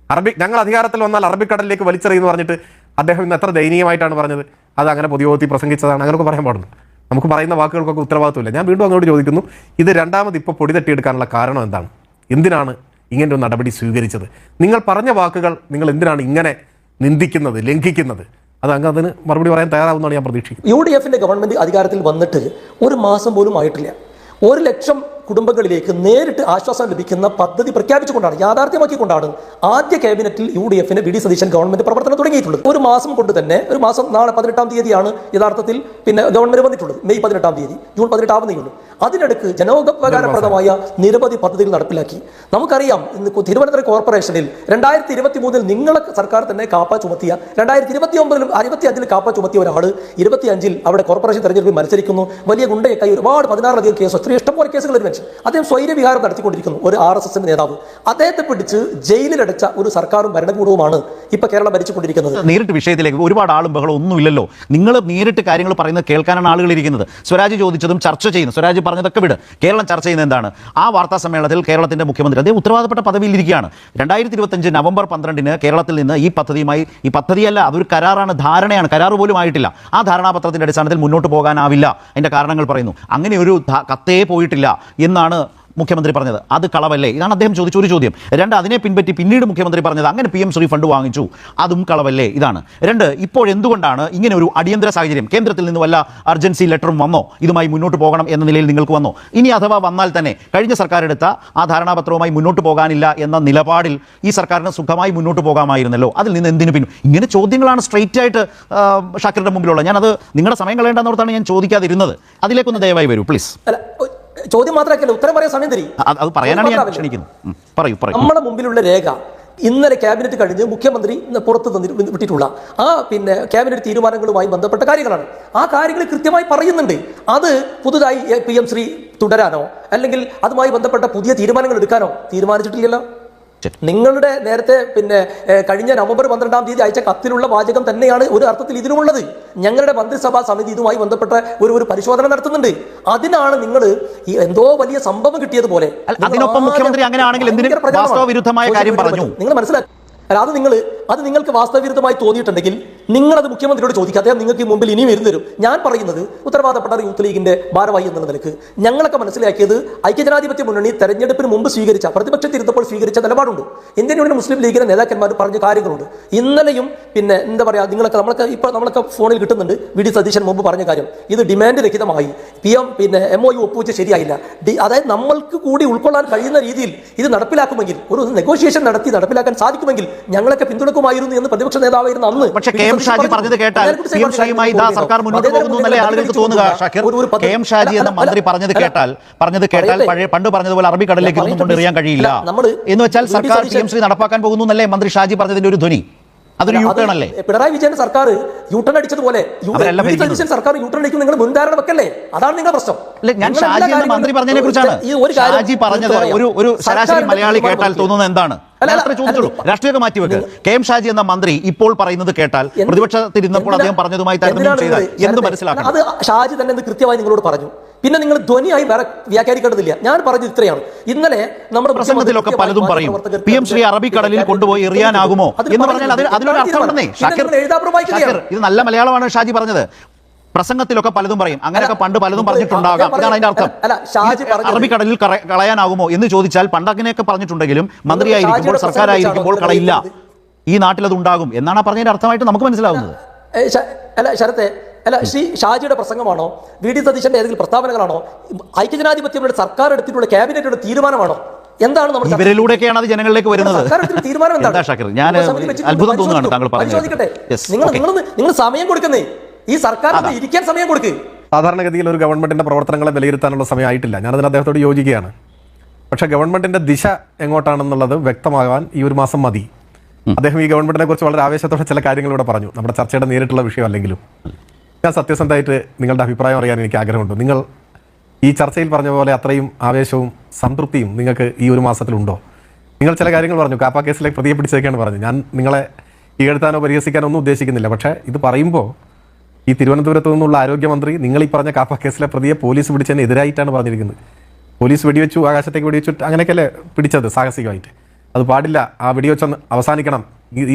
S3: ഞങ്ങൾ അധികാരത്തിൽ വന്നാൽ അറബിക്കടലിലേക്ക് വലിച്ചെറിയെന്ന് പറഞ്ഞിട്ട് അദ്ദേഹം ഇന്ന് എത്ര ദയനീയമായിട്ടാണ് പറഞ്ഞത്. അത് അങ്ങനെ പൊതുയോഗത്തിൽ പ്രസംഗിച്ചതാണ്, അങ്ങനെയൊക്കെ പറയാൻ പാടുന്നു. നമുക്ക് പറയുന്ന വാക്കുകൾക്കൊക്കെ ഉത്തരവാദിത്വമില്ല. ഞാൻ വീണ്ടും അങ്ങോട്ട് ചോദിക്കുന്നു, ഇത് രണ്ടാമത് ഇപ്പോൾ പൊടി തട്ടിയെടുക്കാനുള്ള കാരണം എന്താണ്? എന്തിനാണ് ഇങ്ങനെ ഒരു നടപടി സ്വീകരിച്ചത്? നിങ്ങൾ പറഞ്ഞ വാക്കുകൾ നിങ്ങൾ എന്തിനാണ് ഇങ്ങനെ നിന്ദിക്കുന്നത്, ലംഘിക്കുന്നത്? അത് അങ്ങ് അതിന് മറുപടി പറയാൻ തയ്യാറാവുന്നതാണ് ഞാൻ പ്രതീക്ഷിക്കുന്നത്.
S2: UDFന്റെ ഗവൺമെന്റ് അധികാരത്തിൽ വന്നിട്ട് ഒരു മാസം പോലും ആയിട്ടില്ല. 1 ലക്ഷം കുടുംബങ്ങളിലേക്ക് നേരിട്ട് ആശ്വാസം ലഭിക്കുന്ന പദ്ധതി പ്രഖ്യാപിച്ചുകൊണ്ടാണ്, യാഥാർത്ഥ്യമാക്കിക്കൊണ്ടാണ് ആദ്യ ക്യാബിനറ്റിൽ UDFന് VD സതീശൻ ഗവൺമെന്റ് പ്രവർത്തനം തുടങ്ങിയിട്ടുള്ളത്. ഒരു മാസം കൊണ്ട് തന്നെ, ഒരു മാസം നാളെ 18-ാം തീയതിയാണ് യഥാർത്ഥത്തിൽ പിന്നെ ഗവൺമെന്റ് വന്നിട്ടുള്ളത്. മെയ് 18-ാം തീയതി, ജൂൺ 18 ആവുന്നേ ഉള്ളൂ. അതിനിടക്ക് ജനോപകാരപ്രദമായ നിരവധി പദ്ധതികൾ നടപ്പിലാക്കി. നമുക്കറിയാം, ഇന്ന് തിരുവനന്തപുരം കോർപ്പറേഷനിൽ 2023 നിങ്ങളെ സർക്കാർ തന്നെ കാപ്പ ചുമത്തിയ, 2029 25 കാപ്പ ചുമത്തിയ ഒരാൾ 25 അവിടെ കോർപ്പറേഷൻ തെരഞ്ഞെടുപ്പിൽ മത്സരിക്കുന്നു. വലിയ ഗുണ്ടയൊക്കെ ഒരുപാട് 16-ലധികം കേസ്, ഒത്തിരി ഇഷ്ടംപോലെ കേസുകൾ ഒരു മനുഷ്യൻ, അദ്ദേഹം സ്വൈര്യവിഹാരം നടത്തിക്കൊണ്ടിരിക്കുന്നു. ഒരു RSS നേതാവ്, അദ്ദേഹത്തെ പിടിച്ച് ജയിലിലടച്ച ഒരു സർക്കാരും ഭരണകൂടവുമാണ് ഇപ്പൊ കേരളം ഭരിച്ചുകൊണ്ടിരിക്കുന്നത്.
S4: നേരിട്ട് വിഷയത്തിലേക്ക് ഒരുപാട് ആളും ബഹളം ഒന്നുമില്ലല്ലോ. നിങ്ങൾ നേരിട്ട് കാര്യങ്ങൾ പറയുന്നത് കേൾക്കാനാണ് ആളുകൾ ഇരിക്കുന്നത്. സ്വരാജ് ചോദിച്ചതും ചർച്ച ചെയ്യുന്നു, സ്വരാജ് പറഞ്ഞതൊക്കെ വിട്. കേരളം ചർച്ച ചെയ്യുന്നത് എന്താണ്? ആ വാർത്താ സമ്മേളനത്തിൽ കേരളത്തിന്റെ മുഖ്യമന്ത്രി, അദ്ദേഹം ഉത്തരവാദപ്പെട്ട പദവിയിലിരിക്കുകയാണ്. 2025 നവംബർ 12 കേരളത്തിൽ നിന്ന് ഈ പദ്ധതിയുമായി, ഈ പദ്ധതിയല്ല, അതൊരു കരാറാണ്, ധാരണയാണ്, കരാർ പോലും ആയിട്ടില്ല. ആ ധാരണാപത്രത്തിന്റെ അടിസ്ഥാനത്തിൽ മുന്നോട്ട് പോകാനാവില്ല. അതിന്റെ കാരണങ്ങൾ പറയുന്നു. അങ്ങനെ ഒരു കത്തേ പോയിട്ടില്ല എന്നാണ് മുഖ്യമന്ത്രി പറഞ്ഞത് അത് കളവല്ലേ? ഇതാണ് അദ്ദേഹം ചോദിച്ച ഒരു ചോദ്യം. രണ്ട്, അതിനെ പിൻപറ്റി പിന്നീട് മുഖ്യമന്ത്രി പറഞ്ഞത് അങ്ങനെ PM ശ്രീ ഫണ്ട് വാങ്ങിച്ചു, അതും കളവല്ലേ? ഇതാണ്. രണ്ട്, ഇപ്പോൾ എന്തുകൊണ്ടാണ് ഇങ്ങനെ ഒരു അടിയന്തര സാഹചര്യം? കേന്ദ്രത്തിൽ നിന്ന് വല്ല അർജൻസി ലെറ്ററും വന്നോ? ഇതുമായി മുന്നോട്ട് പോകണം എന്ന നിലയിൽ നിങ്ങൾക്ക് വന്നോ? ഇനി അഥവാ വന്നാൽ തന്നെ കഴിഞ്ഞ സർക്കാർ എടുത്ത ആ ധാരണാപത്രവുമായി മുന്നോട്ട് പോകാനില്ല എന്ന നിലപാടിൽ ഈ സർക്കാരിന് സുഖമായി മുന്നോട്ട് പോകാമായിരുന്നല്ലോ. അതിൽ നിന്ന് എന്തിനു പിന്നും? ഇങ്ങനെ ചോദ്യങ്ങളാണ് സ്ട്രെയിറ്റ് ആയിട്ട് ഷാക്കിറിന്റെ മുമ്പിലുള്ള. ഞാനത് നിങ്ങളുടെ സമയം കളയേണ്ടെന്നോർത്താണ് ഞാൻ ചോദിക്കാതിരുന്നത്. അതിലേക്കൊന്ന് ദയവായി വരൂ പ്ലീസ്.
S2: ചോദ്യം മാത്രമല്ല, ഉത്തരം പറയാൻ സമയം തരും.
S4: അത് പറയാനാണ് ഞാൻ ക്ഷണിക്കുന്നത്. പറയൂ.
S2: നമ്മുടെ മുമ്പിലുള്ള രേഖ ഇന്നലെ ക്യാബിനറ്റ് കഴിഞ്ഞ് മുഖ്യമന്ത്രി പുറത്ത് വിട്ടിട്ടുള്ള ക്യാബിനറ്റ് തീരുമാനങ്ങളുമായി ബന്ധപ്പെട്ട കാര്യങ്ങളാണ്. ആ കാര്യങ്ങൾ കൃത്യമായി പറയുന്നുണ്ട്. അത് പുതുതായി PM ശ്രീ തുടരാനോ അല്ലെങ്കിൽ അതുമായി ബന്ധപ്പെട്ട പുതിയ തീരുമാനങ്ങൾ എടുക്കാനോ തീരുമാനിച്ചിട്ടില്ലല്ലോ. നിങ്ങളുടെ നേരത്തെ കഴിഞ്ഞ നവംബർ 12-ാം തീയതി അയച്ച കത്തിലുള്ള വാചകം തന്നെയാണ് ഒരു അർത്ഥത്തിൽ ഇതിനുമുള്ളത്. ഞങ്ങളുടെ മന്ത്രിസഭാ സമിതി ഇതുമായി ബന്ധപ്പെട്ട ഒരു പരിശോധന നടത്തുന്നുണ്ട്. അതിനാണ് നിങ്ങൾ എന്തോ വലിയ സംഭവം കിട്ടിയതുപോലെ.
S4: അതിനൊപ്പം മുഖ്യമന്ത്രി അങ്ങനെയാണെങ്കിൽ എന്തിനും വാസ്തവവിരുദ്ധമായ കാര്യം പറഞ്ഞു?
S2: നിങ്ങൾ മനസ്സിലാക്കി. അത് നിങ്ങൾക്ക് വാസ്തവവിരുദ്ധമായി തോന്നിയിട്ടുണ്ടെങ്കിൽ നിങ്ങളത് മുഖ്യമന്ത്രിയോട് ചോദിക്കുക. അദ്ദേഹം നിങ്ങൾക്ക് മുമ്പിൽ ഇനിയും ഇരുന്ന് തരും. ഞാൻ പറയുന്നത് ഉത്തരവാദപ്പെട്ട യൂത്ത് ലീഗിന്റെ ഭാരവാഹി എന്നുള്ള നിലക്ക് ഞങ്ങളൊക്കെ മനസ്സിലാക്കിയത് ഐക്യജനാധിപത്യ മുന്നണി തെരഞ്ഞെടുപ്പിന് മുമ്പ് സ്വീകരിച്ച, പ്രതിപക്ഷത്തിരുന്നപ്പോൾ സ്വീകരിച്ച നിലപാടുണ്ട്. ഇന്ത്യൻ യൂണിയൻ മുസ്ലിം ലീഗിന്റെ നേതാക്കന്മാർ പറഞ്ഞ കാര്യങ്ങളുണ്ട്. ഇന്നലെയും എന്താ പറയുക, നമ്മളൊക്കെ ഫോണിൽ കിട്ടുന്നുണ്ട്. VD സതീശൻ മുമ്പ് പറഞ്ഞ കാര്യം, ഇത് ഡിമാൻഡ് രഹിതമായി MOU ഒപ്പുവെച്ച് ശരിയായില്ല. അതായത് നമ്മൾക്ക് കൂടി ഉൾക്കൊള്ളാൻ കഴിയുന്ന രീതിയിൽ ഇത് നടപ്പിലാക്കുമെങ്കിൽ, ഒരു നെഗോഷിയേഷൻ നടത്തി നടപ്പിലാക്കാൻ സാധിക്കുമെങ്കിൽ ഞങ്ങളൊക്കെ പിന്തുണക്കുമായിരുന്നു എന്ന് പ്രതിപക്ഷ നേതാവായിരുന്നു അന്ന്.
S4: പക്ഷേ KM ഷാജി പറഞ്ഞത് കേട്ടാൽ PM ഷാജിയുമായി സർക്കാർ മുന്നോട്ട് പോകുന്നല്ലേ ആളുകൾക്ക് തോന്നുക? ഷാക്കിർ, KM ഷാജി എന്ന മന്ത്രി പറഞ്ഞത് കേട്ടാൽ പണ്ട് പറഞ്ഞതുപോലെ അറബിക്കടലിലേക്ക് ഒന്നും കൊണ്ടെറിയാൻ കഴിയില്ല എന്ന് വെച്ചാൽ സർക്കാർ PM ശ്രീ നടപ്പാക്കാൻ പോകുന്നു എന്നല്ലേ മന്ത്രി ഷാജി പറഞ്ഞതിന്റെ ഒരു ധ്വനി? അതൊരു യൂട്ടേൺ അല്ലേ?
S2: പിണറായി വിജയന്റെ സർക്കാർ യൂട്ടേൺ അടിച്ചതുപോലെ സർക്കാർ യൂട്ടേൺ അടിക്കും. നിങ്ങൾ മുൻധാരണ വെക്കല്ലേ? അതാണ് നിങ്ങളുടെ പ്രശ്നം.
S4: ഞാൻ ഷാജി എന്ന മന്ത്രി പറഞ്ഞതിനെ കുറിച്ചാണ്. ഷാജി പറഞ്ഞത് ഒരു ശരാശരി മലയാളി കേട്ടാൽ തോന്നുന്നത് എന്താണ്? ചോദിച്ചോളൂ, രാഷ്ട്രീയമൊക്കെ മാറ്റിവെക്ക്. KM ഷാജി എന്ന മന്ത്രി ഇപ്പോൾ പറയുന്നത് കേട്ടാൽ പ്രതിപക്ഷത്തിരുന്നപ്പോൾ അദ്ദേഹം പറഞ്ഞതുമായി താരതമ്യം ചെയ്താൽ എന്ത് മനസ്സിലാക്കണം?
S2: അത് ഷാജി തന്നെ കൃത്യമായി നിങ്ങളോട് പറഞ്ഞു. പിന്നെ നിങ്ങൾ ധ്വനിയായി വേറെ വ്യാഖ്യാനിക്കേണ്ടതില്ല. ഞാൻ പറഞ്ഞത് ഇത്രയാണ്. ഇന്നലെ നമ്മുടെ
S4: പ്രസംഗത്തിലൊക്കെ പലതും പറയും. PM ശ്രീ അറബിക്കടലിൽ കൊണ്ടുപോയി എറിയാനാകുമോ എന്ന് പറഞ്ഞാൽ അതിനൊരു അർത്ഥമുണ്ടെന്നേ. ഷാക്കിർ, ഇത് നല്ല മലയാളമാണ് ഷാജി പറഞ്ഞത്. പ്രസംഗത്തിലൊക്കെ പലതും പറയും. അങ്ങനെയൊക്കെ പണ്ട് പലതും പറഞ്ഞിട്ടുണ്ടാകാം. ഇതാണ് അതിന്റെ അർത്ഥം. അറബിക്കടലിൽ കളയാനാകുമോ എന്ന് ചോദിച്ചാൽ പണ്ട് അങ്ങനെയൊക്കെ പറഞ്ഞിട്ടുണ്ടെങ്കിലും മന്ത്രിയായിരിക്കുമ്പോൾ സർക്കാരായിരിക്കുമ്പോൾ കളയില്ല. ഈ നാട്ടിൽ അത് ഉണ്ടാകും എന്നാണ് പറഞ്ഞതിന്റെ അർത്ഥമായിട്ട് നമുക്ക് മനസ്സിലാവുന്നത്.
S2: ശ്രീ ഷാജിയുടെ പ്രസംഗമാണോ, VD സതീശന്റെ ഏതെങ്കിലും പ്രസ്താവനകളാണോ, ഐക്യജനാധിപത്യങ്ങളുടെ സർക്കാർ എടുത്തിട്ടുള്ള ക്യാബിനറ്റിന്റെ തീരുമാനമാണോ? എന്താണ് നമ്മൾ
S4: ഇവരിലൂടെയൊക്കെയാണ് അത് ജനങ്ങളിലേക്ക് വരുന്നത്.
S2: തീരുമാനം
S4: എന്താ ഷാക്കിർ? ഞാൻ അത്ഭുതം തോന്നുകയാണ് താങ്കൾ പറഞ്ഞത്.
S2: നിങ്ങൾ സമയം കൊടുക്കുന്നേ, ഈ സർക്കാർ ഇരിക്കാൻ സമയം കൊടുക്കുക.
S3: സാധാരണഗതിയിൽ ഒരു ഗവൺമെന്റിന്റെ പ്രവർത്തനങ്ങളെ വിലയിരുത്താനുള്ള സമയമായിട്ടില്ല. ഞാനതിന് അദ്ദേഹത്തോട് യോജിക്കുകയാണ്. പക്ഷേ ഗവൺമെന്റിന്റെ ദിശ എങ്ങോട്ടാണെന്നുള്ളത് വ്യക്തമാകാൻ ഈ ഒരു മാസം മതി. അദ്ദേഹം ഈ ഗവൺമെന്റിനെ കുറിച്ച് വളരെ ആവേശത്തോടെ ചില കാര്യങ്ങൾ ഇവിടെ പറഞ്ഞു. നമ്മുടെ ചർച്ചയുടെ നേരിട്ടുള്ള വിഷയമല്ലെങ്കിലും ഞാൻ സത്യസന്ധമായിട്ട് നിങ്ങളുടെ അഭിപ്രായം അറിയാൻ എനിക്ക് ആഗ്രഹമുണ്ട്. നിങ്ങൾ ഈ ചർച്ചയിൽ പറഞ്ഞ പോലെ അത്രയും ആവേശവും സംതൃപ്തിയും നിങ്ങൾക്ക് ഈ ഒരു മാസത്തിലുണ്ടോ? നിങ്ങൾ ചില കാര്യങ്ങൾ പറഞ്ഞു. കാപ്പ കേസിലേക്ക് പ്രതിയെ പിടിച്ചേക്കാണ് പറഞ്ഞു. ഞാൻ നിങ്ങളെ ഈഴ്ത്താനോ പരിഹസിക്കാനോ ഒന്നും ഉദ്ദേശിക്കുന്നില്ല. പക്ഷേ ഇത് പറയുമ്പോൾ ഈ തിരുവനന്തപുരത്ത് നിന്നുള്ള ആരോഗ്യമന്ത്രി നിങ്ങൾ ഈ പറഞ്ഞ കാപ്പ കേസിലെ പ്രതിയെ പോലീസ് പിടിച്ചതിന് എതിരായിട്ടാണ് പറഞ്ഞിരിക്കുന്നത്. പോലീസ് വെടിവെച്ചു, ആകാശത്തേക്ക് വെടിവെച്ചു, അങ്ങനെയൊക്കെയല്ലേ പിടിച്ചത് സാഹസികമായിട്ട്. അത് പാടില്ല, ആ വെടിവെച്ചൊന്ന് അവസാനിക്കണം,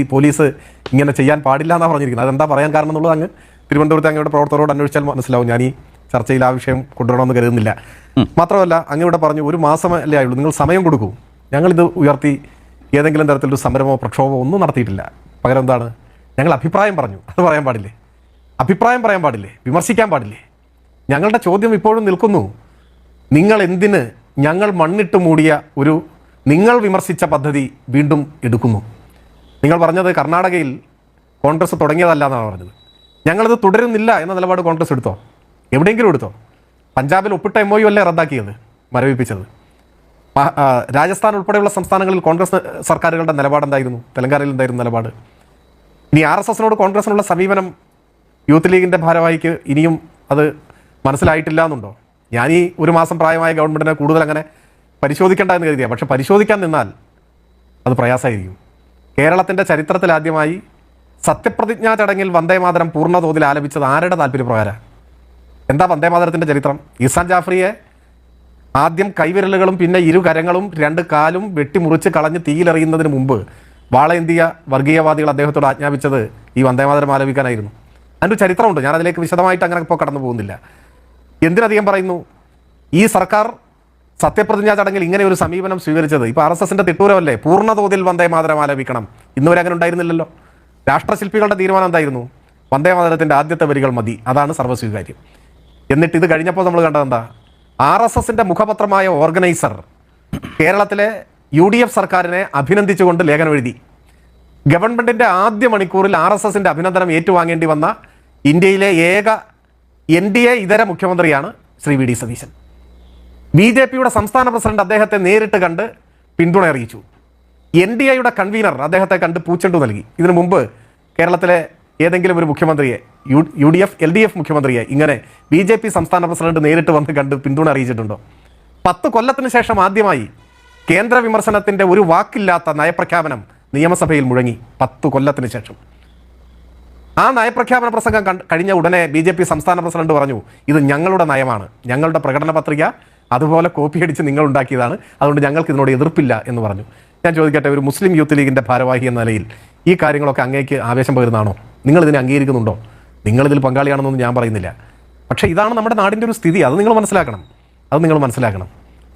S3: ഈ പോലീസ് ഇങ്ങനെ ചെയ്യാൻ പാടില്ല എന്നാണ് പറഞ്ഞിരിക്കുന്നത്. അതെന്താ പറയാൻ കാരണം എന്നുള്ളത് അങ്ങ് തിരുവനന്തപുരത്ത് അങ്ങയുടെ പ്രവർത്തകരോട് അന്വേഷിച്ചാൽ മനസ്സിലാവും. ഞാൻ ഈ ചർച്ചയിൽ ആ വിഷയം കൊണ്ടുവരണമെന്ന് കരുതുന്നില്ല. മാത്രമല്ല അങ്ങയുടെ പറഞ്ഞു ഒരു മാസമല്ലേ ആയുള്ളൂ, നിങ്ങൾ സമയം കൊടുക്കൂ. ഞങ്ങളിത് ഉയർത്തി ഏതെങ്കിലും തരത്തിലൊരു സമരമോ പ്രക്ഷോഭമോ ഒന്നും നടത്തിയിട്ടില്ല. പകരം എന്താണ്, ഞങ്ങൾ അഭിപ്രായം പറഞ്ഞു. അത് പറയാൻ പാടില്ലേ? അഭിപ്രായം പറയാൻ പാടില്ലേ? വിമർശിക്കാൻ പാടില്ലേ? ഞങ്ങളുടെ ചോദ്യം ഇപ്പോഴും നിൽക്കുന്നു. നിങ്ങൾ എന്തിന് ഞങ്ങൾ മണ്ണിട്ട് മൂടിയ ഒരു നിങ്ങൾ വിമർശിച്ച പദ്ധതി വീണ്ടും എടുക്കുന്നു? നിങ്ങൾ പറഞ്ഞത് കർണാടകയിൽ കോൺഗ്രസ് തുടങ്ങിയതല്ല എന്നാണ് പറഞ്ഞത്. ഞങ്ങളിത് തുടരുന്നില്ല എന്ന നിലപാട് കോൺഗ്രസ് എടുത്തോ? എവിടെയെങ്കിലും എടുത്തോ? പഞ്ചാബിൽ ഒപ്പിട്ട MOU അല്ലേ റദ്ദാക്കിയത്, മരവിപ്പിച്ചത്? രാജസ്ഥാൻ ഉൾപ്പെടെയുള്ള സംസ്ഥാനങ്ങളിൽ കോൺഗ്രസ് സർക്കാരുകളുടെ നിലപാട് എന്തായിരുന്നു? തെലങ്കാനയിൽ എന്തായിരുന്നു നിലപാട്? ഇനി RSSനോട് കോൺഗ്രസിനുള്ള സമീപനം യൂത്ത് ലീഗിൻ്റെ ഭാരവാഹിക്ക് ഇനിയും അത് മനസ്സിലായിട്ടില്ല എന്നുണ്ടോ? ഞാൻ ഈ ഒരു മാസം പ്രായമായ ഗവൺമെൻറ്റിനെ കൂടുതൽ അങ്ങനെ പരിശോധിക്കേണ്ട എന്ന് കരുതിയാണ്. പക്ഷെ പരിശോധിക്കാൻ നിന്നാൽ അത് പ്രയാസമായിരിക്കും. കേരളത്തിൻ്റെ ചരിത്രത്തിലാദ്യമായി സത്യപ്രതിജ്ഞാ ചടങ്ങിൽ വന്ദേമാതരം പൂർണ്ണതോതിൽ ആലപിച്ചത് ആരുടെ താല്പര്യപ്രകാരം? എന്താ വന്ദേമാതരത്തിൻ്റെ ചരിത്രം? ഇസാൻ ജാഫ്രിയെ ആദ്യം കൈവിരലുകളും പിന്നെ ഇരുകരങ്ങളും 2 കാലും വെട്ടിമുറിച്ച് കളഞ്ഞ് തീയിലെറിയുന്നതിന് മുമ്പ് വാളേന്തിയ വർഗീയവാദികൾ അദ്ദേഹത്തോട് ആജ്ഞാപിച്ചത് ഈ വന്ദേമാതരം ആലപിക്കാനായിരുന്നു. അതിൻ്റെ ചരിത്രമുണ്ട്. ഞാൻ അതിലേക്ക് വിശദമായിട്ട് അങ്ങനെ ഇപ്പോൾ കടന്നു പോകുന്നില്ല. എന്തിനധികം പറയുന്നു, ഈ സർക്കാർ സത്യപ്രതിജ്ഞാ ചടങ്ങിൽ ഇങ്ങനെ ഒരു സമീപനം സ്വീകരിച്ചത് ഇപ്പോൾ RSSന്റെ തിട്ടൂരമല്ലേ, പൂർണ്ണതോതിൽ വന്ദേ മാതരം ആലപിക്കണം. ഇന്നുവരെ അങ്ങനെ ഉണ്ടായിരുന്നില്ലല്ലോ. രാഷ്ട്രശില്പികളുടെ തീരുമാനം എന്തായിരുന്നു? വന്ദേ മാതരത്തിൻ്റെ ആദ്യത്തെ വരികൾ മതി, അതാണ് സർവ്വസ്വീകാര്യം. എന്നിട്ട് ഇത് കഴിഞ്ഞപ്പോൾ നമ്മൾ കണ്ടത് എന്താ? RSSന്റെ മുഖപത്രമായ ഓർഗനൈസർ കേരളത്തിലെ UDF സർക്കാരിനെ അഭിനന്ദിച്ചുകൊണ്ട് ലേഖനം എഴുതി. ഗവൺമെന്റിന്റെ ആദ്യ മണിക്കൂറിൽ RSSന്റെ അഭിനന്ദനം ഏറ്റുവാങ്ങേണ്ടി വന്ന ഇന്ത്യയിലെ ഏക NDA ഇതര മുഖ്യമന്ത്രിയാണ് ശ്രീ VD സതീശൻ. BJPയുടെ സംസ്ഥാന പ്രസിഡന്റ് അദ്ദേഹത്തെ നേരിട്ട് കണ്ട് പിന്തുണ അറിയിച്ചു. NDAയുടെ കൺവീനർ അദ്ദേഹത്തെ കണ്ട് പൂച്ചെണ്ടു നൽകി. ഇതിനു മുമ്പ് കേരളത്തിലെ ഏതെങ്കിലും ഒരു മുഖ്യമന്ത്രിയെ, UDF LDF മുഖ്യമന്ത്രിയെ ഇങ്ങനെ BJP സംസ്ഥാന പ്രസിഡന്റ് നേരിട്ട് വന്ന് കണ്ട് പിന്തുണ അറിയിച്ചിട്ടുണ്ടോ? 10 കൊല്ലത്തിന് ശേഷം ആദ്യമായി കേന്ദ്ര വിമർശനത്തിന്റെ ഒരു വാക്കില്ലാത്ത നയപ്രഖ്യാപനം നിയമസഭയിൽ മുഴങ്ങി. 10 കൊല്ലത്തിന് ശേഷം ആ നയപ്രഖ്യാപന പ്രസംഗം കഴിഞ്ഞ ഉടനെ BJP സംസ്ഥാന പ്രസിഡന്റ് പറഞ്ഞു, ഇത് ഞങ്ങളുടെ നയമാണ്, ഞങ്ങളുടെ പ്രകടന പത്രിക അതുപോലെ കോപ്പി അടിച്ച് നിങ്ങൾ ഉണ്ടാക്കിയതാണ്, അതുകൊണ്ട് ഞങ്ങൾക്ക് ഇതിനോട് എതിർപ്പില്ല എന്ന് പറഞ്ഞു. ഞാൻ ചോദിക്കട്ടെ, ഒരു മുസ്ലിം യൂത്ത് ലീഗിന്റെ ഭാരവാഹി എന്ന നിലയിൽ ഈ കാര്യങ്ങളൊക്കെ അങ്ങേക്ക് ആവേശം പകരുന്നതാണോ? നിങ്ങൾ ഇതിനെ അംഗീകരിക്കുന്നുണ്ടോ? നിങ്ങളിതിൽ പങ്കാളിയാണെന്നൊന്നും ഞാൻ പറയുന്നില്ല. പക്ഷേ ഇതാണ് നമ്മുടെ നാടിൻ്റെ ഒരു സ്ഥിതി. അത് നിങ്ങൾ മനസ്സിലാക്കണം.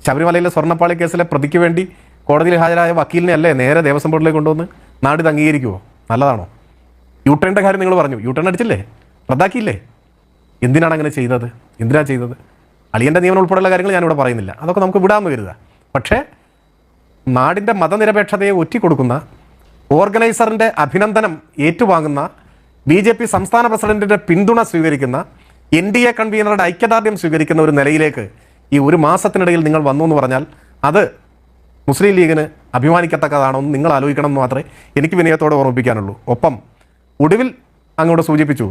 S3: ശബരിമലയിലെ സ്വർണ്ണപ്പാളി കേസിലെ പ്രതിക്ക് വേണ്ടി കോടതിയിൽ ഹാജരായ വക്കീലിനെ അല്ലേ നേരെ ദേവസ്വം ബോർഡിലേക്ക് കൊണ്ടുവന്ന് നാടിത് അംഗീകരിക്കുമോ? നല്ലതാണോ? യൂട്ടേണിൻ്റെ കാര്യം നിങ്ങൾ പറഞ്ഞു, യൂട്ടേൺ അടിച്ചില്ലേ, റദ്ദാക്കിയില്ലേ? എന്തിനാണ് അങ്ങനെ ചെയ്തത്? അളിയൻ്റെ നിയമനം ഉൾപ്പെടെയുള്ള കാര്യങ്ങൾ ഞാനിവിടെ പറയുന്നില്ല, അതൊക്കെ നമുക്ക് വിടാമെന്ന് കരുതുക. പക്ഷേ നാടിൻ്റെ മതനിരപേക്ഷതയെ ഒറ്റിക്കൊടുക്കുന്ന, ഓർഗനൈസറിൻ്റെ അഭിനന്ദനം ഏറ്റുവാങ്ങുന്ന, BJP സംസ്ഥാന പ്രസിഡന്റിൻ്റെ പിന്തുണ സ്വീകരിക്കുന്ന, NDA കൺവീനറുടെ ഐക്യദാർഢ്യം സ്വീകരിക്കുന്ന ഒരു നിലയിലേക്ക് ഈ ഒരു മാസത്തിനിടയിൽ നിങ്ങൾ വന്നു എന്ന് പറഞ്ഞാൽ അത് മുസ്ലിം ലീഗിന് അഭിമാനിക്കത്തക്കതാണോ എന്ന് നിങ്ങൾ ആലോചിക്കണം എന്ന് മാത്രമേ എനിക്ക് വിനയത്തോടെ ഓർമ്മിപ്പിക്കാനുള്ളൂ. ഒപ്പം ഒടുവിൽ അങ്ങോട്ട് സൂചിപ്പിച്ചു,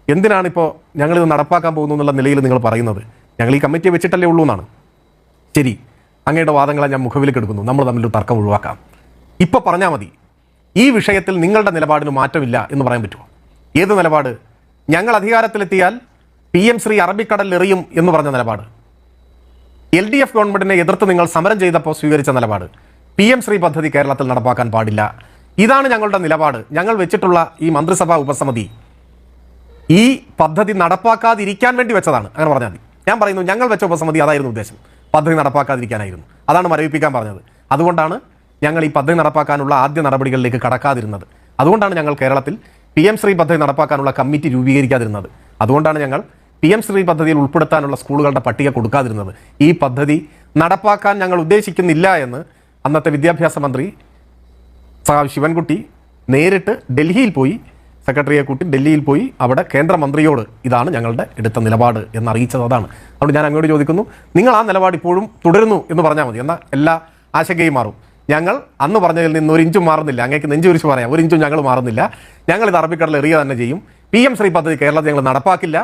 S3: എന്തിനാണിപ്പോൾ ഞങ്ങളിത് നടപ്പാക്കാൻ പോകുന്നു എന്നുള്ള നിലയിൽ നിങ്ങൾ പറയുന്നത്? ഞങ്ങൾ ഈ കമ്മിറ്റിയെ വെച്ചിട്ടല്ലേ ഉള്ളൂ എന്നാണ്. ശരി, അങ്ങയുടെ വാദങ്ങളെ ഞാൻ മുഖവിലേക്ക് എടുക്കുന്നു, നമ്മൾ തമ്മിലൊരു തർക്കം ഒഴിവാക്കാം. ഇപ്പോൾ പറഞ്ഞാൽ മതി, ഈ വിഷയത്തിൽ നിങ്ങളുടെ നിലപാടിന് മാറ്റമില്ല എന്ന് പറയാൻ പറ്റുമോ? ഏത് നിലപാട്? ഞങ്ങൾ അധികാരത്തിലെത്തിയാൽ PM ശ്രീ അറബിക്കടലിൽ എറിയും എന്ന് പറഞ്ഞ നിലപാട്, LDF ഗവൺമെന്റിനെ എതിർത്ത് നിങ്ങൾ സമരം ചെയ്തപ്പോൾ സ്വീകരിച്ച നിലപാട്, PM ശ്രീ പദ്ധതി കേരളത്തിൽ നടപ്പാക്കാൻ പാടില്ല, ഇതാണ് ഞങ്ങളുടെ നിലപാട്. ഞങ്ങൾ വെച്ചിട്ടുള്ള ഈ മന്ത്രിസഭാ ഉപസമിതി ഈ പദ്ധതി നടപ്പാക്കാതിരിക്കാൻ വേണ്ടി വെച്ചതാണ്. അങ്ങനെ പറഞ്ഞാൽ മതി. ഞാൻ പറയുന്നു, ഞങ്ങൾ വെച്ച ഉപസമിതി അതായിരുന്നു ഉദ്ദേശം, പദ്ധതി നടപ്പാക്കാതിരിക്കാനായിരുന്നു. അതാണ് മരവിപ്പിക്കാൻ പറഞ്ഞത്. അതുകൊണ്ടാണ് ഞങ്ങൾ ഈ പദ്ധതി നടപ്പാക്കാനുള്ള ആദ്യ നടപടികളിലേക്ക് കടക്കാതിരുന്നത്. അതുകൊണ്ടാണ് ഞങ്ങൾ കേരളത്തിൽ PM ശ്രീ പദ്ധതി നടപ്പാക്കാനുള്ള കമ്മിറ്റി രൂപീകരിക്കാതിരുന്നത്. അതുകൊണ്ടാണ് ഞങ്ങൾ PM ശ്രീ പദ്ധതിയിൽ ഉൾപ്പെടുത്താനുള്ള സ്കൂളുകളുടെ പട്ടിക കൊടുക്കാതിരുന്നത്. ഈ പദ്ധതി നടപ്പാക്കാൻ ഞങ്ങൾ ഉദ്ദേശിക്കുന്നില്ല എന്ന് അന്നത്തെ വിദ്യാഭ്യാസ മന്ത്രി ശിവൻകുട്ടി നേരിട്ട് ഡൽഹിയിൽ പോയി, സെക്രട്ടറിയെ കൂട്ടി ഡൽഹിയിൽ പോയി അവിടെ കേന്ദ്രമന്ത്രിയോട് ഇതാണ് ഞങ്ങളുടെ എടുത്ത നിലപാട് എന്നറിയിച്ചത്. അതാണ്. അതുകൊണ്ട് ഞാൻ അങ്ങോട്ട് ചോദിക്കുന്നു, നിങ്ങൾ ആ നിലപാട് ഇപ്പോഴും തുടരുന്നു എന്ന് പറഞ്ഞാൽ മതി, എന്നാൽ എല്ലാ ആശങ്കയും മാറും. ഞങ്ങൾ അന്ന് പറഞ്ഞതിൽ നിന്ന് ഒരു ഇഞ്ചും മാറുന്നില്ല. അങ്ങേക്ക് നെഞ്ചുരിച്ച് പറയാം, ഒരു ഇഞ്ചും ഞങ്ങൾ മാറുന്നില്ല. ഞങ്ങൾ ഇത് അറബിക്കടലിൽ എറിയുക തന്നെ ചെയ്യും. PM ശ്രീ പദ്ധതി കേരളത്തിൽ ഞങ്ങൾ നടപ്പാക്കില്ല.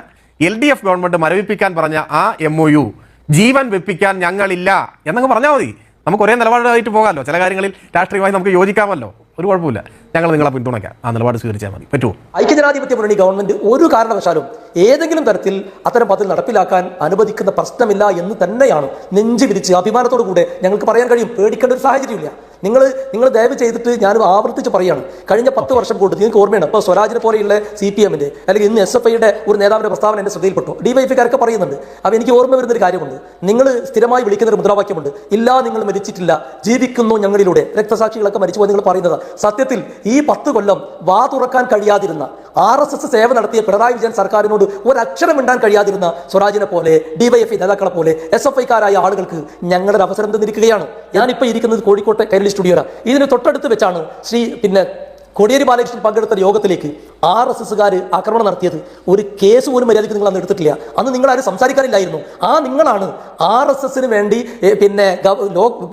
S3: LDF ഗവൺമെന്റ് മരവിപ്പിക്കാൻ പറഞ്ഞ ആ MOU ജീവൻ വെപ്പിക്കാൻ ഞങ്ങളില്ല എന്നങ്ങ് പറഞ്ഞാൽ മതി. നമുക്ക് ഒരേ നിലപാടായിട്ട് പോകാമല്ലോ. ചില കാര്യങ്ങളിൽ രാഷ്ട്രീയമായി നമുക്ക് യോജിക്കാമല്ലോ, ഒരു കുഴപ്പമില്ല. ഞങ്ങൾ നിങ്ങളെ പിന്തുണയ്ക്കാം, ആ നിലപാട് സ്വീകരിച്ചാൽ മതി. പറ്റുമോ?
S2: ഐക്യജനാധിപത്യ മുന്നണി ഗവൺമെന്റ് ഒരു കാരണവശാലും ഏതെങ്കിലും തരത്തിൽ അത്തരം പദ്ധതി നടപ്പിലാക്കാൻ അനുവദിക്കുന്ന പ്രശ്നമില്ല എന്ന് തന്നെയാണ് നെഞ്ചു വിരിച്ച് അഭിമാനത്തോടു കൂടെ ഞങ്ങൾക്ക് പറയാൻ കഴിയും. പേടിക്കേണ്ട ഒരു സാഹചര്യമില്ല. നിങ്ങൾ ദയവ് ചെയ്തിട്ട് ഞാൻ ആവർത്തിച്ച് പറയുകയാണ്, കഴിഞ്ഞ 10 വർഷം കൊണ്ട് നിങ്ങൾക്ക് ഓർമ്മയാണ്, ഇപ്പോൾ സ്വരാജിനെ പോലെയുള്ള CPMന്റെ അല്ലെങ്കിൽ ഇന്ന് SFIയുടെ ഒരു നേതാവിന്റെ പ്രസ്താവന എൻ്റെ ശ്രദ്ധയിൽപ്പെട്ടു. DYFകാരൊക്കെ പറയുന്നുണ്ട്. അപ്പോൾ എനിക്ക് ഓർമ്മ വരുന്നൊരു കാര്യമുണ്ട്. നിങ്ങൾ സ്ഥിരമായി വിളിക്കുന്ന ഒരു മുദ്രാവാക്യമുണ്ട്, ഇല്ല നിങ്ങൾ മരിച്ചിട്ടില്ല, ജീവിക്കുന്നു ഞങ്ങളിലൂടെ. രക്തസാക്ഷികളൊക്കെ മരിച്ചുപോയി നിങ്ങൾ പറയുന്നത്. സത്യത്തിൽ ഈ 10 കൊല്ലം വാ തുറക്കാൻ കഴിയാതിരുന്ന, RSS സേവ നടത്തിയ പിണറായി വിജയൻ സർക്കാരിനോട് ഒരക്ഷരം മിണ്ടാൻ കഴിയാതിരുന്ന സ്വരാജിനെ പോലെ, DYFI നേതാക്കളെ പോലെ SFIക്കാരായ ആളുകൾക്ക് ഞങ്ങളുടെ അവസരം തന്നിരിക്കുകയാണ്. ഞാനിപ്പോൾ ഇരിക്കുന്നത് കോഴിക്കോട്ടെ കൈരളി സ്റ്റുഡിയോയിലാണ്. ഇതിന് തൊട്ടടുത്ത് വെച്ചാണ് കോടിയേരി ബാലകൃഷ്ണൻ പങ്കെടുത്ത യോഗത്തിലേക്ക് RSSകാർ ആക്രമണം നടത്തിയത്. ഒരു കേസ് പോലും മര്യാദയ്ക്ക് നിങ്ങൾ അന്ന് എടുത്തിട്ടില്ല. അന്ന് നിങ്ങളാരും സംസാരിക്കാനില്ലായിരുന്നു. നിങ്ങളാണ് RSSന് വേണ്ടി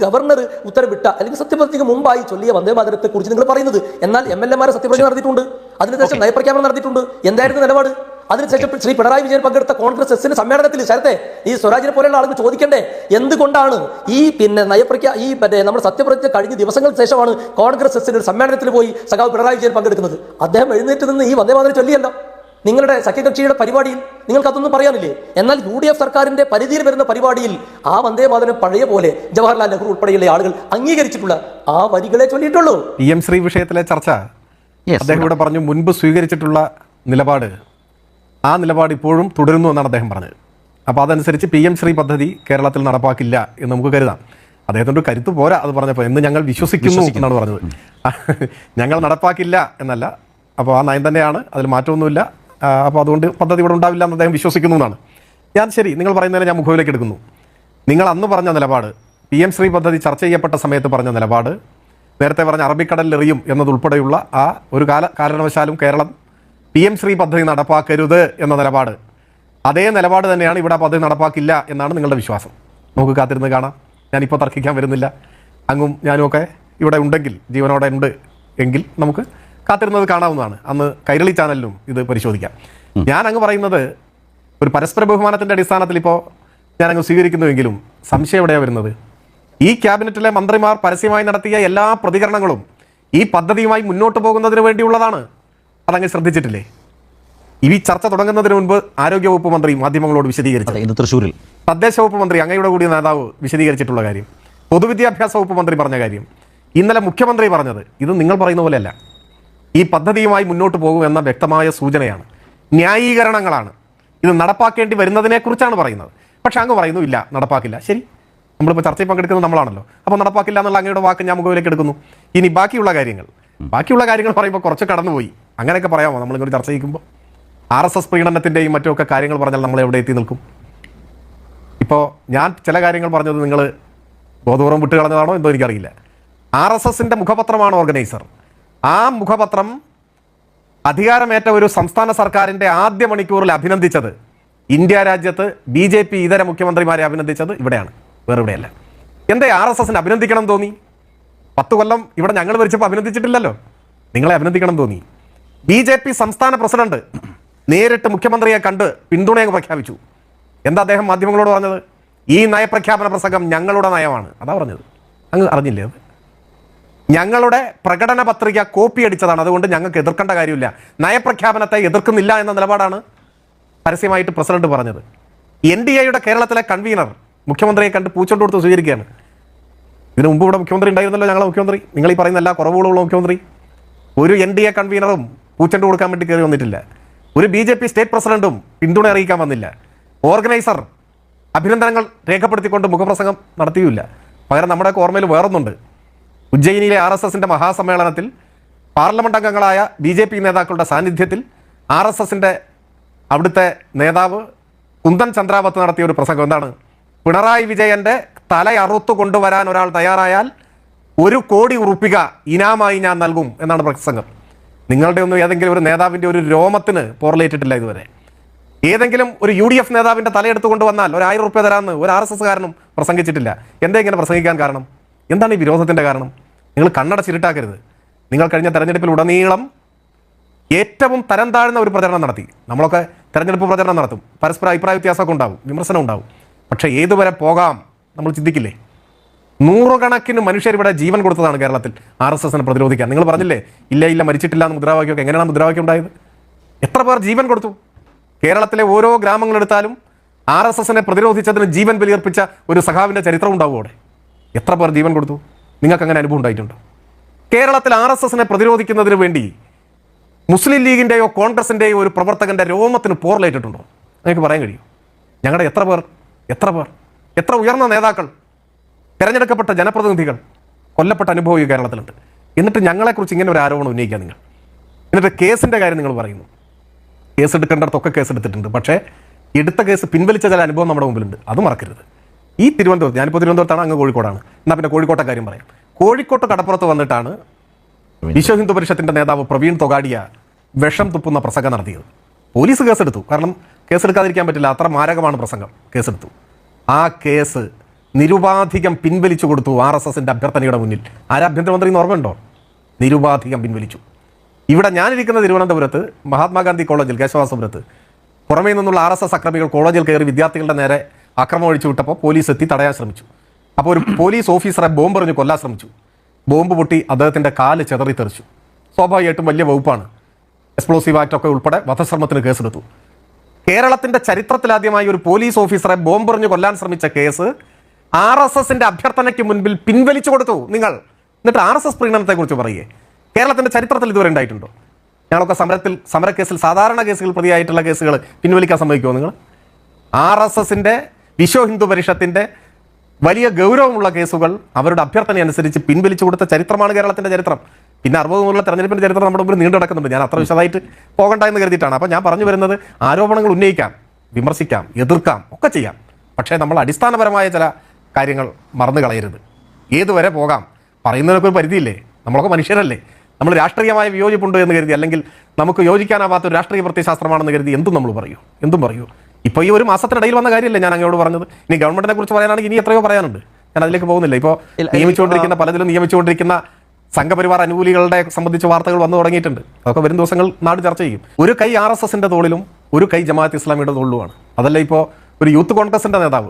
S2: ഗവർണർ ഉത്തരവിട്ട അല്ലെങ്കിൽ സത്യപ്രതിജ്ഞയ്ക്ക് മുമ്പായി ചൊല്ലിയ വന്ദേമാതരത്തെ കുറിച്ച് നിങ്ങൾ പറയുന്നത്. എന്നാൽ MLA മാരെ സത്യപ്രതിജ്ഞ നടത്തിയിട്ടുണ്ട്, അതിനുശേഷം നയപ്രഖ്യാപനം നടത്തിയിട്ടുണ്ട്. എന്തായിരുന്നു നിലപാട്? അതിനുശേഷം ശ്രീ പിണറായി വിജയൻ പങ്കെടുത്ത കോൺഗ്രസ് എസിന്റെ സമ്മേളനത്തിൽ ശരത്തെ ഈ സ്വരാജിനെ പോലെയുള്ള ആളുകൾ ചോദിക്കണ്ടേ, എന്തുകൊണ്ടാണ് നമ്മുടെ സത്യപ്രതിജ്ഞ കഴിഞ്ഞ ദിവസങ്ങൾക്ക് ശേഷമാണ് കോൺഗ്രസ് എസിന്റെ ഒരു സമ്മേളനത്തിൽ പോയി സഖാവ് പിണറായി വിജയൻ പങ്കെടുക്കുന്നത്? അദ്ദേഹം എഴുന്നേറ്റ് നിന്ന് ഈ വന്ദേമാതരം ചൊല്ലിയല്ലോ. നിങ്ങളുടെ സഖ്യകക്ഷിയുടെ പരിപാടിയിൽ നിങ്ങൾക്ക് അതൊന്നും പറയാനില്ലേ? എന്നാൽ UDF സർക്കാരിന്റെ പരിധിയിൽ വരുന്ന പരിപാടിയിൽ ആ വന്ദേമാതരം പഴയ പോലെ ജവഹർലാൽ നെഹ്റു ഉൾപ്പെടെയുള്ള ആളുകൾ അംഗീകരിച്ചിട്ടുള്ള ആ വരികളെ ചൊല്ലിയിട്ടുള്ളൂ.
S3: PM ശ്രീ വിഷയത്തിലെ ചർച്ച അദ്ദേഹം ഇവിടെ പറഞ്ഞു, മുൻപ് സ്വീകരിച്ചിട്ടുള്ള നിലപാട്, ആ നിലപാട് ഇപ്പോഴും തുടരുന്നു എന്നാണ് അദ്ദേഹം പറഞ്ഞത്. അപ്പോൾ അതനുസരിച്ച് PM ശ്രീ പദ്ധതി കേരളത്തിൽ നടപ്പാക്കില്ല എന്ന് നമുക്ക് കരുതാം. അദ്ദേഹത്തിൻ്റെ ഒരു കരുത്ത് പോരാ അത് പറഞ്ഞപ്പോൾ, എന്ന് ഞങ്ങൾ വിശ്വസിക്കുന്നു എന്നാണ് പറഞ്ഞത്. ഞങ്ങൾ നടപ്പാക്കില്ല എന്നല്ല. അപ്പോൾ ആ നയം തന്നെയാണ്, അതിൽ മാറ്റമൊന്നുമില്ല. അപ്പോൾ അതുകൊണ്ട് പദ്ധതി ഇവിടെ ഉണ്ടാവില്ല എന്ന് അദ്ദേഹം വിശ്വസിക്കുന്നു എന്നാണ്. ഞാൻ ശരി, നിങ്ങൾ പറയുന്നതിനെ ഞാൻ മുഖവിലേക്ക് എടുക്കുന്നു. നിങ്ങൾ അന്ന് പറഞ്ഞ നിലപാട്, PM ശ്രീ പദ്ധതി ചർച്ച ചെയ്യപ്പെട്ട സമയത്ത് പറഞ്ഞ നിലപാട്, നേരത്തെ പറഞ്ഞ അറബിക്കടലിൽ എറിയും എന്നതുൾപ്പെടെയുള്ള ആ ഒരു കാരണവശാലും കേരളം PM ശ്രീ പദ്ധതി നടപ്പാക്കരുത് എന്ന നിലപാട്, അതേ നിലപാട് തന്നെയാണ് ഇവിടെ പദ്ധതി നടപ്പാക്കില്ല എന്നാണ് നിങ്ങളുടെ വിശ്വാസം. നമുക്ക് കാത്തിരുന്ന് കാണാം. ഞാനിപ്പോൾ തർക്കിക്കാൻ വരുന്നില്ല. അങ്ങും ഞാനും ഒക്കെ ഇവിടെ ഉണ്ടെങ്കിൽ, ജീവനോടെ ഉണ്ട് എങ്കിൽ നമുക്ക് കാത്തിരുന്നത് കാണാവുന്നതാണ്. അന്ന് കൈരളി ചാനലിലും ഇത് പരിശോധിക്കാം. ഞാൻ അങ്ങ് പറയുന്നത് ഒരു പരസ്പര ബഹുമാനത്തിൻ്റെ അടിസ്ഥാനത്തിൽ ഇപ്പോൾ ഞാൻ അങ്ങ് സ്വീകരിക്കുന്നുവെങ്കിലും സംശയം എവിടെയാണ് വരുന്നത്? ഈ ക്യാബിനറ്റിലെ മന്ത്രിമാർ പരസ്യമായി നടത്തിയ എല്ലാ പ്രതികരണങ്ങളും ഈ പദ്ധതിയുമായി മുന്നോട്ട് പോകുന്നതിന് വേണ്ടിയുള്ളതാണ്. അതങ്ങ് ശ്രദ്ധിച്ചിട്ടില്ലേ? ഈ ചർച്ച തുടങ്ങുന്നതിന് മുൻപ് ആരോഗ്യവകുപ്പ് മന്ത്രി മാധ്യമങ്ങളോട് വിശദീകരിച്ചു.
S4: ഇന്ന് തൃശ്ശൂരിൽ
S3: തദ്ദേശ വകുപ്പ് മന്ത്രി, അങ്ങയുടെ കൂടി നേതാവ് വിശദീകരിച്ചിട്ടുള്ള കാര്യം, പൊതുവിദ്യാഭ്യാസ വകുപ്പ് മന്ത്രി പറഞ്ഞ കാര്യം, ഇന്നലെ മുഖ്യമന്ത്രി പറഞ്ഞത്, ഇത് നിങ്ങൾ പറയുന്ന പോലെയല്ല. ഈ പദ്ധതിയുമായി മുന്നോട്ട് പോകുമെന്ന വ്യക്തമായ സൂചനയാണ്, ന്യായീകരണങ്ങളാണ്. ഇത് നടപ്പാക്കേണ്ടി വരുന്നതിനെക്കുറിച്ചാണ് പറയുന്നത്. പക്ഷെ അങ്ങ് പറയുന്നു ഇല്ല, നടപ്പാക്കില്ല. ശരി, നമ്മളിപ്പോൾ ചർച്ചയിൽ പങ്കെടുക്കുന്നത് നമ്മളാണല്ലോ. അപ്പോൾ നടപ്പാക്കില്ല എന്നുള്ള അങ്ങയുടെ വാക്ക് ഞാൻ മുഖവിലേക്ക് എടുക്കുന്നു. ഇനി ബാക്കിയുള്ള കാര്യങ്ങൾ പറയുമ്പോൾ കുറച്ച് കടന്നുപോയി. അങ്ങനെയൊക്കെ പറയാമോ നമ്മളിങ്ങോട്ട് ചർച്ച ചെയ്യുമ്പോൾ? RSS പ്രീണനത്തിൻ്റെയും മറ്റുമൊക്കെ കാര്യങ്ങൾ പറഞ്ഞാൽ നമ്മൾ എവിടെ എത്തി നിൽക്കും? ഇപ്പോൾ ഞാൻ ചില കാര്യങ്ങൾ പറഞ്ഞത് നിങ്ങൾ ബോധപൂർവ്വം വിട്ടുകളഞ്ഞതാണോ എന്തോ എനിക്കറിയില്ല. RSSൻ്റെ മുഖപത്രമാണ് ഓർഗനൈസർ. ആ മുഖപത്രം അധികാരമേറ്റ ഒരു സംസ്ഥാന സർക്കാരിൻ്റെ ആദ്യ മണിക്കൂറിൽ അഭിനന്ദിച്ചത്, ഇന്ത്യ രാജ്യത്ത് BJP ഇതര മുഖ്യമന്ത്രിമാരെ അഭിനന്ദിച്ചത് ഇവിടെയാണ്, വേറെ ഇവിടെയല്ല. എന്തേ RSSനെ അഭിനന്ദിക്കണം തോന്നി? 10 കൊല്ലം ഇവിടെ ഞങ്ങൾ ഭരിച്ചപ്പോൾ അഭിനന്ദിച്ചിട്ടില്ലല്ലോ. നിങ്ങളെ അഭിനന്ദിക്കണം തോന്നി. BJP സംസ്ഥാന പ്രസിഡന്റ് നേരിട്ട് മുഖ്യമന്ത്രിയെ കണ്ട് പിന്തുണയെ പ്രഖ്യാപിച്ചു. എന്താ അദ്ദേഹം മാധ്യമങ്ങളോട് പറഞ്ഞത്? ഈ നയപ്രഖ്യാപന പ്രസംഗം ഞങ്ങളുടെ നയമാണ്. അതാ പറഞ്ഞത്. അങ്ങ് അറിഞ്ഞില്ലേ? അത് ഞങ്ങളുടെ പ്രകടന പത്രിക കോപ്പി അടിച്ചതാണ്, അതുകൊണ്ട് ഞങ്ങൾക്ക് എതിർക്കേണ്ട കാര്യമില്ല, നയപ്രഖ്യാപനത്തെ എതിർക്കുന്നില്ല എന്ന നിലപാടാണ് പരസ്യമായിട്ട് പ്രസിഡന്റ് പറഞ്ഞത്. NDAയുടെ കേരളത്തിലെ കൺവീനർ മുഖ്യമന്ത്രിയെ കണ്ട് പൂച്ചോണ്ട് കൊടുത്ത് സ്വീകരിക്കുകയാണ്. ഇതിനു മുമ്പ് ഇവിടെ മുഖ്യമന്ത്രി ഉണ്ടായിരുന്നല്ലോ, ഞങ്ങളെ മുഖ്യമന്ത്രി, നിങ്ങൾ ഈ പറയുന്ന എല്ലാ കുറവുകളുള്ള മുഖ്യമന്ത്രി. ഒരു NDA കൺവീനറും പൂച്ചണ്ട് കൊടുക്കാൻ വേണ്ടി കയറി വന്നിട്ടില്ല. ഒരു BJP സ്റ്റേറ്റ് പ്രസിഡന്റും പിന്തുണ അറിയിക്കാൻ വന്നില്ല. ഓർഗനൈസർ അഭിനന്ദനങ്ങൾ രേഖപ്പെടുത്തിക്കൊണ്ട് മുഖപ്രസംഗം നടത്തിയില്ല. പകരം നമ്മുടെയൊക്കെ ഓർമ്മയിൽ വേറൊന്നുണ്ട്. ഉജ്ജയിനിയിലെ RSSൻ്റെ മഹാസമ്മേളനത്തിൽ പാർലമെന്റ് അംഗങ്ങളായ BJP നേതാക്കളുടെ സാന്നിധ്യത്തിൽ RSSൻ്റെ അവിടുത്തെ നേതാവ് കുന്ദൻ ചന്ദ്രാവത്ത് നടത്തിയ ഒരു പ്രസംഗം എന്താണ്? പിണറായി വിജയൻ്റെ തലയറുത്തു കൊണ്ടുവരാൻ ഒരാൾ തയ്യാറായാൽ 1 കോടി ഉറുപ്പിക ഇനാമായി ഞാൻ നൽകും എന്നാണ് പ്രസംഗം. നിങ്ങളുടെ ഒന്നും ഏതെങ്കിലും ഒരു നേതാവിൻ്റെ ഒരു രോമത്തിന് പോറലേറ്റിട്ടില്ല ഇതുവരെ. ഏതെങ്കിലും ഒരു UDF നേതാവിൻ്റെ തലയെടുത്ത് കൊണ്ടുവന്നാൽ 1000 ഉറുപ്പ്യ തരാമെന്ന് ഒരു RSSകാരനും പ്രസംഗിച്ചിട്ടില്ല. എന്താ ഇങ്ങനെ പ്രസംഗിക്കാൻ കാരണം? എന്താണ് ഈ വിരോധത്തിൻ്റെ കാരണം? നിങ്ങൾ കണ്ണടച്ചിരുട്ടാക്കരുത്. നിങ്ങൾ കഴിഞ്ഞ തെരഞ്ഞെടുപ്പിൽ ഉടനീളം ഏറ്റവും തരം താഴ്ന്ന ഒരു പ്രചരണം നടത്തി. നമ്മളൊക്കെ തെരഞ്ഞെടുപ്പ് പ്രചരണം നടത്തും, പരസ്പര അഭിപ്രായ വ്യത്യാസമൊക്കെ ഉണ്ടാവും, വിമർശനം ഉണ്ടാവും. പക്ഷേ ഏതുവരെ പോകാം നമ്മൾ ചിന്തിക്കില്ലേ? 100 കണക്കിന് മനുഷ്യർ ഇവിടെ ജീവൻ കൊടുത്തതാണ് കേരളത്തിൽ RSSനെ പ്രതിരോധിക്കാൻ. നിങ്ങൾ പറഞ്ഞില്ലേ ഇല്ല മരിച്ചിട്ടില്ല എന്ന് മുദ്രാവാക്യമൊക്കെ. എങ്ങനെയാണ് മുദ്രാവാക്യം ഉണ്ടായത്? എത്ര പേർ ജീവൻ കൊടുത്തു? കേരളത്തിലെ ഓരോ ഗ്രാമങ്ങളെടുത്താലും RSSനെ പ്രതിരോധിച്ചതിന് ജീവൻ ബലിയർപ്പിച്ച ഒരു സഖാവിൻ്റെ ചരിത്രം ഉണ്ടാവും അവിടെ. എത്ര പേർ ജീവൻ കൊടുത്തു? നിങ്ങൾക്ക് അങ്ങനെ അനുഭവം ഉണ്ടായിട്ടുണ്ടോ? കേരളത്തിൽ RSSനെ പ്രതിരോധിക്കുന്നതിന് വേണ്ടി മുസ്ലിം ലീഗിൻ്റെയോ കോൺഗ്രസിൻ്റെയോ ഒരു പ്രവർത്തകൻ്റെ രോമത്തിന് പോറലേറ്റിട്ടുണ്ടോ? നിങ്ങൾക്ക് പറയാൻ കഴിയും? ഞങ്ങളുടെ എത്ര പേർ എത്ര ഉയർന്ന നേതാക്കൾ, തിരഞ്ഞെടുക്കപ്പെട്ട ജനപ്രതിനിധികൾ കൊല്ലപ്പെട്ട അനുഭവം ഈ കേരളത്തിലുണ്ട്. എന്നിട്ട് ഞങ്ങളെക്കുറിച്ച് ഇങ്ങനെ ഒരു ആരോപണം ഉന്നയിക്കുക നിങ്ങൾ. എന്നിട്ട് കേസിൻ്റെ കാര്യം നിങ്ങൾ പറയുന്നു. കേസ് എടുക്കേണ്ടടത്തൊക്കെ കേസ് എടുത്തിട്ടുണ്ട്. പക്ഷേ എടുത്ത കേസ് പിൻവലിച്ച ചില അനുഭവം നമ്മുടെ മുമ്പിലുണ്ട്. അത് മറക്കരുത്. ഈ തിരുവനന്തപുരത്ത്, ഞാനിപ്പോൾ തിരുവനന്തപുരത്താണ്, അങ്ങ് കോഴിക്കോടാണ്. എന്നാൽ പിന്നെ കോഴിക്കോട്ടെ കാര്യം പറയാം. കോഴിക്കോട്ട് കടപ്പുറത്ത് വന്നിട്ടാണ് വിശ്വ ഹിന്ദു പരിഷത്തിൻ്റെ നേതാവ് പ്രവീൺ തൊഗാഡിയ വിഷം തുപ്പുന്ന പ്രസംഗം നടത്തിയത്. പോലീസ് കേസെടുത്തു. കാരണം കേസെടുക്കാതിരിക്കാൻ പറ്റില്ല, അത്ര മാരകമാണ് പ്രസംഗം. കേസെടുത്തു. ആ കേസ് നിരുപാധികം പിൻവലിച്ചു കൊടുത്തു RSSൻ്റെ അഭ്യർത്ഥനയുടെ മുന്നിൽ. ആഭ്യന്തരമന്ത്രി എന്ന് ഓർമ്മയുണ്ടോ? നിരുപാധികം പിൻവലിച്ചു. ഇവിടെ ഞാനിരിക്കുന്ന തിരുവനന്തപുരത്ത് മഹാത്മാഗാന്ധി കോളേജിൽ, കേശവാസപുരത്ത്, പുറമേ നിന്നുള്ള RSS അക്രമികൾ കോളേജിൽ കയറി വിദ്യാർത്ഥികളുടെ നേരെ ആക്രമണം ഒഴിച്ചു വിട്ടപ്പോൾ പോലീസ് എത്തി തടയാൻ ശ്രമിച്ചു. അപ്പോൾ ഒരു പോലീസ് ഓഫീസറെ ബോംബ് എറിഞ്ഞ് കൊല്ലാൻ ശ്രമിച്ചു. ബോംബ് പൊട്ടി അദ്ദേഹത്തിൻ്റെ കാല് ചെതറിത്തെറിച്ചു. സ്വാഭാവികമായിട്ടും വലിയ വകുപ്പാണ്. എക്സ്പ്ലോസീവ് ആക്ടൊക്കെ ഉൾപ്പെടെ വധശ്രമത്തിന് കേസെടുത്തു. കേരളത്തിൻ്റെ ചരിത്രത്തിലാദ്യമായി ഒരു പോലീസ് ഓഫീസറെ ബോംബെറിഞ്ഞ് കൊല്ലാൻ ശ്രമിച്ച കേസ് RSSൻ്റെ അഭ്യർത്ഥനയ്ക്ക് മുൻപിൽ പിൻവലിച്ചു കൊടുത്തു നിങ്ങൾ. എന്നിട്ട് RSS പ്രീണനത്തെക്കുറിച്ച് പറയുകയെ. കേരളത്തിൻ്റെ ചരിത്രത്തിൽ ഇതുവരെ ഉണ്ടായിട്ടുണ്ടോ? ഞങ്ങളൊക്കെ സമരക്കേസിൽ, സാധാരണ കേസുകൾ പ്രതിയായിട്ടുള്ള കേസുകൾ പിൻവലിക്കാൻ സമ്മതിക്കുമോ നിങ്ങൾ? RSSന്റെ വിശ്വ ഹിന്ദു പരിഷത്തിന്റെ വലിയ ഗൗരവമുള്ള കേസുകൾ അവരുടെ അഭ്യർത്ഥന അനുസരിച്ച് പിൻവലിച്ചു കൊടുത്ത ചരിത്രമാണ് കേരളത്തിന്റെ ചരിത്രം. പിന്നെ 60 തെരഞ്ഞെടുപ്പിന്റെ ചരിത്രം നമ്മുടെ മുമ്പിൽ നീണ്ടു കിടക്കുന്നുണ്ട്. ഞാൻ അത്ര വിശദമായിട്ട് പോകണ്ട എന്ന് കരുതിയിട്ടാണ്. അപ്പോൾ ഞാൻ പറഞ്ഞു വരുന്നത്, ആരോപണങ്ങൾ ഉന്നയിക്കാം, വിമർശിക്കാം, എതിർക്കാം, ഒക്കെ ചെയ്യാം. പക്ഷേ നമ്മൾ അടിസ്ഥാനപരമായ ചില കാര്യങ്ങൾ മറന്നു കളയരുത്. ഏതുവരെ പോകാം, പറയുന്നതിനൊക്കെ ഒരു പരിധിയില്ലേ? നമ്മളൊക്കെ മനുഷ്യരല്ലേ? നമ്മൾ രാഷ്ട്രീയമായ വിയോജിപ്പുണ്ട് എന്ന് കരുതി, അല്ലെങ്കിൽ നമുക്ക് യോജിക്കാനാവാത്ത ഒരു രാഷ്ട്രീയ പ്രത്യയശാസ്ത്രമാണെന്ന് കരുതി എന്തും നമ്മൾ പറയൂ, എന്തും പറയൂ. ഇപ്പോൾ ഈ ഒരു മാസത്തിനിടയിൽ വന്ന കാര്യമല്ലേ ഞാൻ അങ്ങോട്ട് പറഞ്ഞത്. ഇനി ഗവൺമെന്റിനെ കുറിച്ച് പറയാനാണെങ്കിൽ ഇനി എത്രയോ പറയാനുണ്ട്. ഞാൻ അതിലേക്ക് പോകുന്നില്ല. ഇപ്പോൾ പലതിലും നിയമിച്ചുകൊണ്ടിരിക്കുന്ന സംഘപരിവാർ അനുകൂലികളുടെ സംബന്ധിച്ച് വാർത്തകൾ വന്നു തുടങ്ങിയിട്ടുണ്ട്. അതൊക്കെ വരും ദിവസങ്ങൾ നാട് ചർച്ച ചെയ്യും. ഒരു കൈ RSSന്റെ തോളിലും ഒരു കൈ ജമാഅത്ത് ഇസ്ലാമിയുടെ തോളിലുമാണ്. അതല്ല ഇപ്പോൾ ഒരു യൂത്ത് കോൺഗ്രസിന്റെ നേതാവ്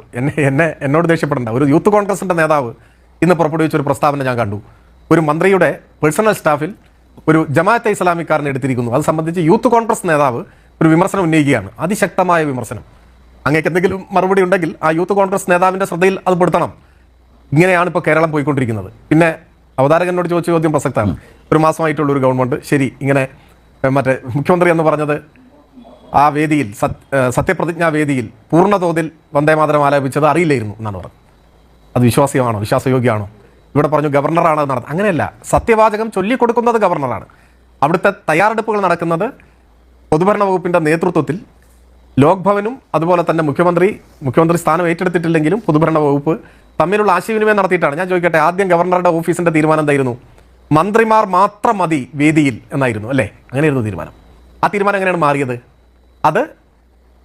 S3: എന്നോട് ദേഷ്യപ്പെടേണ്ട, ഒരു യൂത്ത് കോൺഗ്രസിന്റെ നേതാവ് ഇന്ന് പുറപ്പെടുവിച്ച ഒരു പ്രസ്താവന ഞാൻ കണ്ടു. ഒരു മന്ത്രിയുടെ പേഴ്സണൽ സ്റ്റാഫിൽ ഒരു ജമാഅത്തെ ഇസ്ലാമിക്കാരനെ എടുത്തിരിക്കുന്നു. അത് സംബന്ധിച്ച് യൂത്ത് കോൺഗ്രസ് നേതാവ് ഒരു വിമർശനം ഉന്നയിക്കുകയാണ്, അതിശക്തമായ വിമർശനം. അങ്ങേക്ക് എന്തെങ്കിലും മറുപടി ഉണ്ടെങ്കിൽ ആ യൂത്ത് കോൺഗ്രസ് നേതാവിൻ്റെ ശ്രദ്ധയിൽ അത് പെടുത്തണം. ഇങ്ങനെയാണ് ഇപ്പോൾ കേരളം പോയിക്കൊണ്ടിരിക്കുന്നത്. പിന്നെ അവതാരകനോട് ചോദിച്ച ചോദ്യം പ്രസക്തമാണ്. ഒരു മാസമായിട്ടുള്ള ഒരു ഗവൺമെൻറ് ശരി, ഇങ്ങനെ മറ്റേ മുഖ്യമന്ത്രി എന്ന് പറഞ്ഞത് ആ വേദിയിൽ സത്യപ്രതിജ്ഞാ വേദിയിൽ പൂർണ്ണതോതിൽ വന്ദേമാതരം ആലപിച്ചത് അറിയില്ലായിരുന്നു എന്നാണ് പറഞ്ഞത്. അത് വിശ്വാസ്യമാണോ, വിശ്വാസയോഗ്യമാണോ? ഇവിടെ പറഞ്ഞു ഗവർണറാണ് നടത്തുന്നത്. അങ്ങനെയല്ല, സത്യവാചകം ചൊല്ലിക്കൊടുക്കുന്നത് ഗവർണറാണ്. അവിടുത്തെ തയ്യാറെടുപ്പുകൾ നടക്കുന്നത് പൊതുഭരണ വകുപ്പിൻ്റെ നേതൃത്വത്തിൽ ലോക്ഭവനും അതുപോലെ തന്നെ മുഖ്യമന്ത്രി സ്ഥാനം ഏറ്റെടുത്തിട്ടില്ലെങ്കിലും പൊതുഭരണ വകുപ്പ് തമ്മിലുള്ള ആശയവിനിമയം നടത്തിയിട്ടാണ്. ഞാൻ ചോദിക്കട്ടെ, ആദ്യം ഗവർണറുടെ ഓഫീസിൻ്റെ തീരുമാനം എന്തായിരുന്നു? മന്ത്രിമാർ മാത്രം മതി വേദിയിൽ എന്നായിരുന്നു, അല്ലേ? അങ്ങനെയായിരുന്നു തീരുമാനം. ആ തീരുമാനം എങ്ങനെയാണ് മാറിയത്? അത്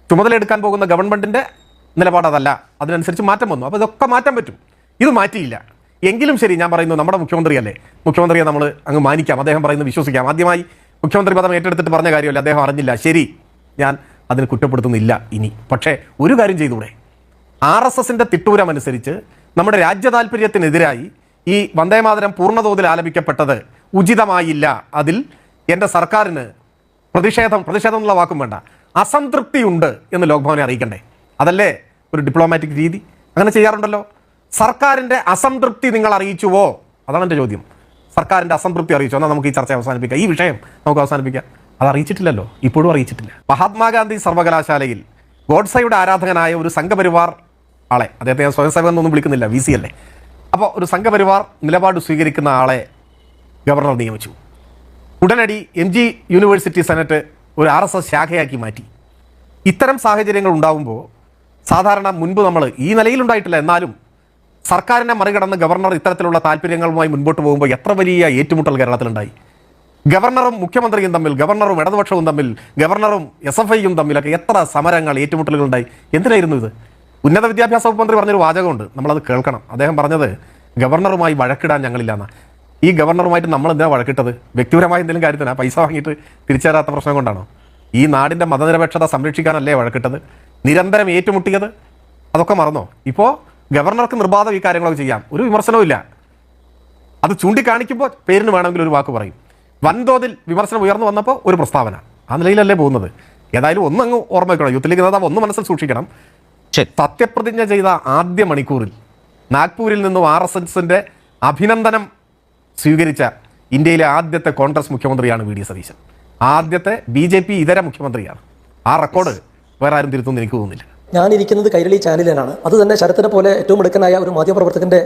S3: ചുമതലയെടുക്കാൻ പോകുന്ന ഗവൺമെൻറ്റിൻ്റെ നിലപാട് അതല്ല, അതിനനുസരിച്ച് മാറ്റം വന്നു. അപ്പോൾ ഇതൊക്കെ മാറ്റാൻ പറ്റും. ഇത് മാറ്റിയില്ല എങ്കിലും ശരി, ഞാൻ പറയുന്നു, നമ്മുടെ മുഖ്യമന്ത്രിയല്ലേ, മുഖ്യമന്ത്രിയെ നമ്മൾ അങ്ങ് മാനിക്കാം, അദ്ദേഹം പറയുന്നത് വിശ്വസിക്കാം. ആദ്യമായി മുഖ്യമന്ത്രി പദം ഏറ്റെടുത്തിട്ട് പറഞ്ഞ കാര്യമല്ല, അദ്ദേഹം അറിഞ്ഞില്ല, ശരി, ഞാൻ അതിന് കുറ്റപ്പെടുത്തുന്നില്ല ഇനി. പക്ഷേ ഒരു കാര്യം ചെയ്തൂടെ? RSSന്റെ തിട്ടൂരം അനുസരിച്ച് നമ്മുടെ രാജ്യ താല്പര്യത്തിനെതിരായി ഈ വന്ദേമാതരം പൂർണ്ണതോതിൽ ആലപിക്കപ്പെട്ടത് ഉചിതമായില്ല. അതിൽ എൻ്റെ സർക്കാരിന് പ്രതിഷേധം എന്നുള്ള വാക്കും വേണ്ട, അസംതൃപ്തിയുണ്ട് എന്ന് ലോക്ഭവനെ അറിയിക്കണ്ടേ? അതല്ലേ ഒരു ഡിപ്ലോമാറ്റിക് രീതി? അങ്ങനെ ചെയ്യാറുണ്ടല്ലോ. സർക്കാരിൻ്റെ അസംതൃപ്തി നിങ്ങൾ അറിയിച്ചുവോ? അതാണ് എൻ്റെ ചോദ്യം. സർക്കാരിൻ്റെ അസംതൃപ്തി അറിയിച്ചോ? എന്നാൽ നമുക്ക് ഈ ചർച്ച അവസാനിപ്പിക്കാം, ഈ വിഷയം നമുക്ക് അവസാനിപ്പിക്കാം. അത് അറിയിച്ചിട്ടില്ലല്ലോ, ഇപ്പോഴും അറിയിച്ചിട്ടില്ല. മഹാത്മാഗാന്ധി സർവകലാശാലയിൽ ഗോഡ്സെയുടെ ആരാധകനായ ഒരു സംഘപരിവാർ ആളെ, അദ്ദേഹത്തെ ഞാൻ സ്വയം സേവകൻ എന്നൊന്നും വിളിക്കുന്നില്ല, VC അല്ലേ, അപ്പോൾ ഒരു സംഘപരിവാർ നിലപാട് സ്വീകരിക്കുന്ന ആളെ ഗവർണർ നിയമിച്ചു. ഉടനടി MG യൂണിവേഴ്സിറ്റി സെനറ്റ് ഒരു RSS ശാഖയാക്കി മാറ്റി. ഇത്തരം സാഹചര്യങ്ങൾ ഉണ്ടാകുമ്പോൾ സാധാരണ മുൻപ് നമ്മൾ ഈ നിലയിലുണ്ടായിട്ടില്ല, എന്നാലും സർക്കാരിനെ മറികടന്ന് ഗവർണർ ഇത്തരത്തിലുള്ള താല്പര്യങ്ങളുമായി മുൻപോട്ട് പോകുമ്പോൾ എത്ര വലിയ ഏറ്റുമുട്ടൽ കേരളത്തിലുണ്ടായി. ഗവർണറും മുഖ്യമന്ത്രിയും തമ്മിൽ, ഗവർണറും ഇടതുപക്ഷവും തമ്മിൽ, ഗവർണറും SFIയും തമ്മിലൊക്കെ എത്ര സമരങ്ങൾ, ഏറ്റുമുട്ടലുകളുണ്ടായി. എന്തിനായിരുന്നു ഇത്? ഉന്നത വിദ്യാഭ്യാസ വകുപ്പ് മന്ത്രി പറഞ്ഞൊരു വാചകമുണ്ട്, നമ്മളത് കേൾക്കണം. അദ്ദേഹം പറഞ്ഞത് ഗവർണറുമായി വഴക്കിടാൻ ഞങ്ങളില്ലാന്ന. ഈ ഗവർണറുമായിട്ട് നമ്മൾ എന്തിനാണ് വഴക്കിട്ടത്? വ്യക്തിപരമായ എന്തെങ്കിലും കാര്യത്തിനാ? പൈസ വാങ്ങിയിട്ട് തിരിച്ചു തരാത്ത പ്രശ്നം കൊണ്ടാണോ? ഈ നാടിൻ്റെ മതനിരപേക്ഷത സംരക്ഷിക്കാനല്ലേ വഴക്കിട്ടത്? നിരന്തരം ഏറ്റുമുട്ടിയത്? അതൊക്കെ മറന്നോ? ഇപ്പോൾ ഗവർണർക്ക് നിർബാധം ഈ കാര്യങ്ങളൊക്കെ ചെയ്യാം, ഒരു വിമർശനവും ഇല്ല. അത് ചൂണ്ടിക്കാണിക്കുമ്പോൾ പേരിന് വേണമെങ്കിൽ ഒരു വാക്ക് പറയും. വൻതോതിൽ വിമർശനം ഉയർന്നു വന്നപ്പോൾ ഒരു പ്രസ്താവന, ആ നിലയിലല്ലേ പോകുന്നത്. ഏതായാലും ഒന്നങ്ങ് ഓർമ്മ വയ്ക്കണം, യൂത്ത് ലീഗ് നേതാവ് ഒന്ന് മനസ്സിൽ സൂക്ഷിക്കണം. സത്യപ്രതിജ്ഞ ചെയ്ത ആദ്യ മണിക്കൂറിൽ നാഗ്പൂരിൽ നിന്നും RSSന്റെ അഭിനന്ദനം സ്വീകരിച്ച ഇന്ത്യയിലെ ആദ്യത്തെ കോൺഗ്രസ് മുഖ്യമന്ത്രിയാണ് VD സതീശൻ. ആദ്യത്തെ BJP ഇതര മുഖ്യമന്ത്രിയാണ്. ആ റെക്കോർഡ് വേറെ ആരും തിരുത്തുമെന്ന് എനിക്ക് തോന്നുന്നില്ല.
S2: ഞാനിരിക്കുന്നത് കൈരളി ചാനലിലാണ്. അത് തന്നെ ശരത്തിനെ പോലെ ഏറ്റവും മിടുക്കനായ ഒരു മാധ്യമപ്രവർത്തകൻ്റെ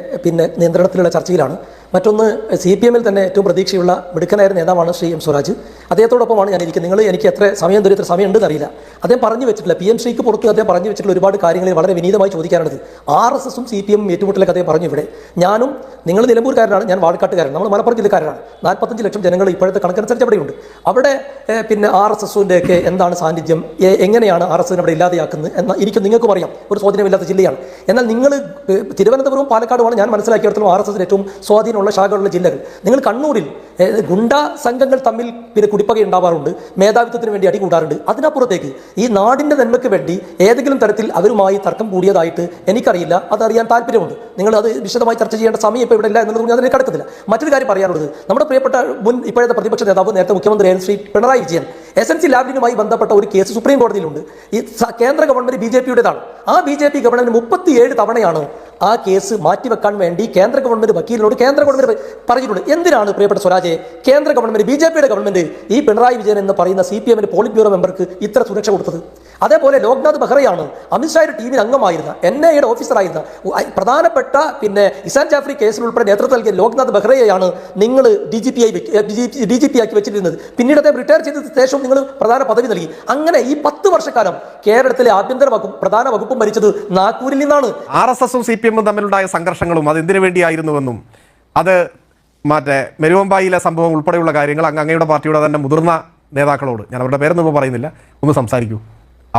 S2: നിയന്ത്രണത്തിലുള്ള ചർച്ചയിലാണ്. മറ്റൊന്ന് CPM തന്നെ ഏറ്റവും പ്രതീക്ഷയുള്ള മിടുക്കനായ നേതാവാണ് ശ്രീ M സ്വരാജ്. അദ്ദേഹത്തോടൊപ്പമാണ് ഞാൻ ഇരിക്കുന്നത്. നിങ്ങൾ എനിക്ക് എത്ര സമയം തരും, എത്ര സമയം ഉണ്ടെന്ന് അറിയില്ല. അദ്ദേഹം പറഞ്ഞു വെച്ചിട്ടില്ല, PMശ്രീക്ക് പുറത്ത് അദ്ദേഹം പറഞ്ഞു വെച്ചിട്ടുള്ള ഒരുപാട് കാര്യങ്ങളിൽ വളരെ വിനീതമായി ചോദിക്കാനുള്ളത്. RSSും CPM ഏറ്റുമുട്ടലൊക്കെ അദ്ദേഹം പറഞ്ഞു. ഇവിടെ ഞാനും, നിങ്ങൾ നിലമ്പൂർക്കാരനാണ്, ഞാൻ വാഴക്കാട്ടുകാരൻ, നമ്മൾ മലപ്പുറം ജില്ലക്കാരനാണ്. 45 ലക്ഷം ജനങ്ങൾ ഇപ്പോഴത്തെ കണക്കനുസരിച്ച് അവിടെയുണ്ട്. അവിടെ പിന്നെ RSSന്റെ ഒക്കെ എന്താണ് സാന്നിധ്യം, എങ്ങനെയാണ് RSSനെ അവിടെ ഇല്ലാതെയാക്കുന്നത് എന്ന നിങ്ങൾക്കും അറിയാം. ഒരു സ്വാധീനമില്ലാത്ത ജില്ലയാണ്. എന്നാൽ നിങ്ങൾ തിരുവനന്തപുരവും പാലക്കാടുമാണ് ഞാൻ മനസ്സിലാക്കിയിടത്തോളം RSSന് ഏറ്റവും സ്വാധീനമുള്ള ശാഖകളുള്ള ജില്ലകൾ. നിങ്ങൾ കണ്ണൂരിൽ ഗുണ്ടാ സംഘങ്ങൾ തമ്മിൽ പിന്നെ കുടിപ്പക ഉണ്ടാവാറുണ്ട്, മേധാവിത്വത്തിന് വേണ്ടി അടികൂടാറുണ്ട്. അതിനപ്പുറത്തേക്ക് ഈ നാടിൻ്റെ നന്മയ്ക്ക് വേണ്ടി ഏതെങ്കിലും തരത്തിൽ അവരുമായി തർക്കം കൂടിയതായിട്ട് എനിക്കറിയില്ല. അതറിയാൻ താല്പര്യമുണ്ട്. നിങ്ങൾ അത് വിശദമായി ചർച്ച ചെയ്യേണ്ട സമയം ഇപ്പോൾ ഇവിടെ ഇല്ല എന്നുള്ളത് ഞാൻ അതിലേക്ക് കടക്കുന്നില്ല. മറ്റൊരു കാര്യം പറയാനുള്ളത്, നമ്മുടെ പ്രിയപ്പെട്ട ഇപ്പോഴത്തെ പ്രതിപക്ഷ നേതാവ്, നേരത്തെ മുഖ്യമന്ത്രി ശ്രീ പിണറായി വിജയൻ, SNC ലാബിനുമായി ബന്ധപ്പെട്ട ഒരു കേസ് സുപ്രീം കോടതിയിലുണ്ട്. ഈ കേന്ദ്ര ഗവൺമെന്റ് BJPയുടേതാണ്. ആ BJP ഗവൺമെന്റ് 37 തവണയാണ് ആ കേസ് മാറ്റിവെക്കാൻ വേണ്ടി കേന്ദ്ര ഗവൺമെന്റ് വക്കീലിനോട് കേന്ദ്ര ഗവൺമെന്റ് പറഞ്ഞിട്ടുണ്ട്. എന്തിനാണ് പ്രിയപ്പെട്ട സ്വരാജെ കേന്ദ്ര ഗവൺമെന്റ് BJPയുടെ ഗവൺമെന്റ് ഈ പിണറായി വിജയൻ എന്ന് പറയുന്ന CPMന്റെ പോളിറ്റ് ബ്യൂറോ മെമ്പർക്ക് ഇത്ര സുരക്ഷ കൊടുത്തത്? അതേപോലെ ലോക്നാഥ് ബെഹ്റയാണ് അമിത്ഷായുടെ ടീമിൽ അംഗമായിരുന്ന NIAയുടെ ഓഫീസറായിരുന്ന പ്രധാനപ്പെട്ട ഇസാൻ ജാഫ്രി കേസിൽ ഉൾപ്പെടെ നേതൃത്വം നൽകിയ ലോക്നാഥ് ബെഹ്റയെയാണ് നിങ്ങൾ DGP ആക്കി വെച്ചിരുന്നത്. പിന്നീട് അദ്ദേഹം റിട്ടയർ ചെയ്ത ശേഷം നിങ്ങൾ പ്രധാന പദവി നൽകി. അങ്ങനെ ഈ 10 വർഷക്കാലം കേരളത്തിലെ ആഭ്യന്തര പ്രധാന വകുപ്പും ഭരിച്ചത് നാഗ്പൂരിൽ നിന്നാണ്.
S3: RSSും CPMും തമ്മിലുണ്ടായ സംഘർഷങ്ങളും അത് എന്തിനു വേണ്ടിയായിരുന്നുവെന്നും അത് മറ്റേ മെരുവമ്പായിലെ സംഭവം ഉൾപ്പെടെയുള്ള കാര്യങ്ങൾ അങ്ങയുടെ പാർട്ടിയുടെ തന്നെ മുതിർന്ന നേതാക്കളോട്, ഞാൻ അവരുടെ പേരൊന്നും ഇപ്പോൾ പറയുന്നില്ല, ഒന്ന് സംസാരിക്കൂ.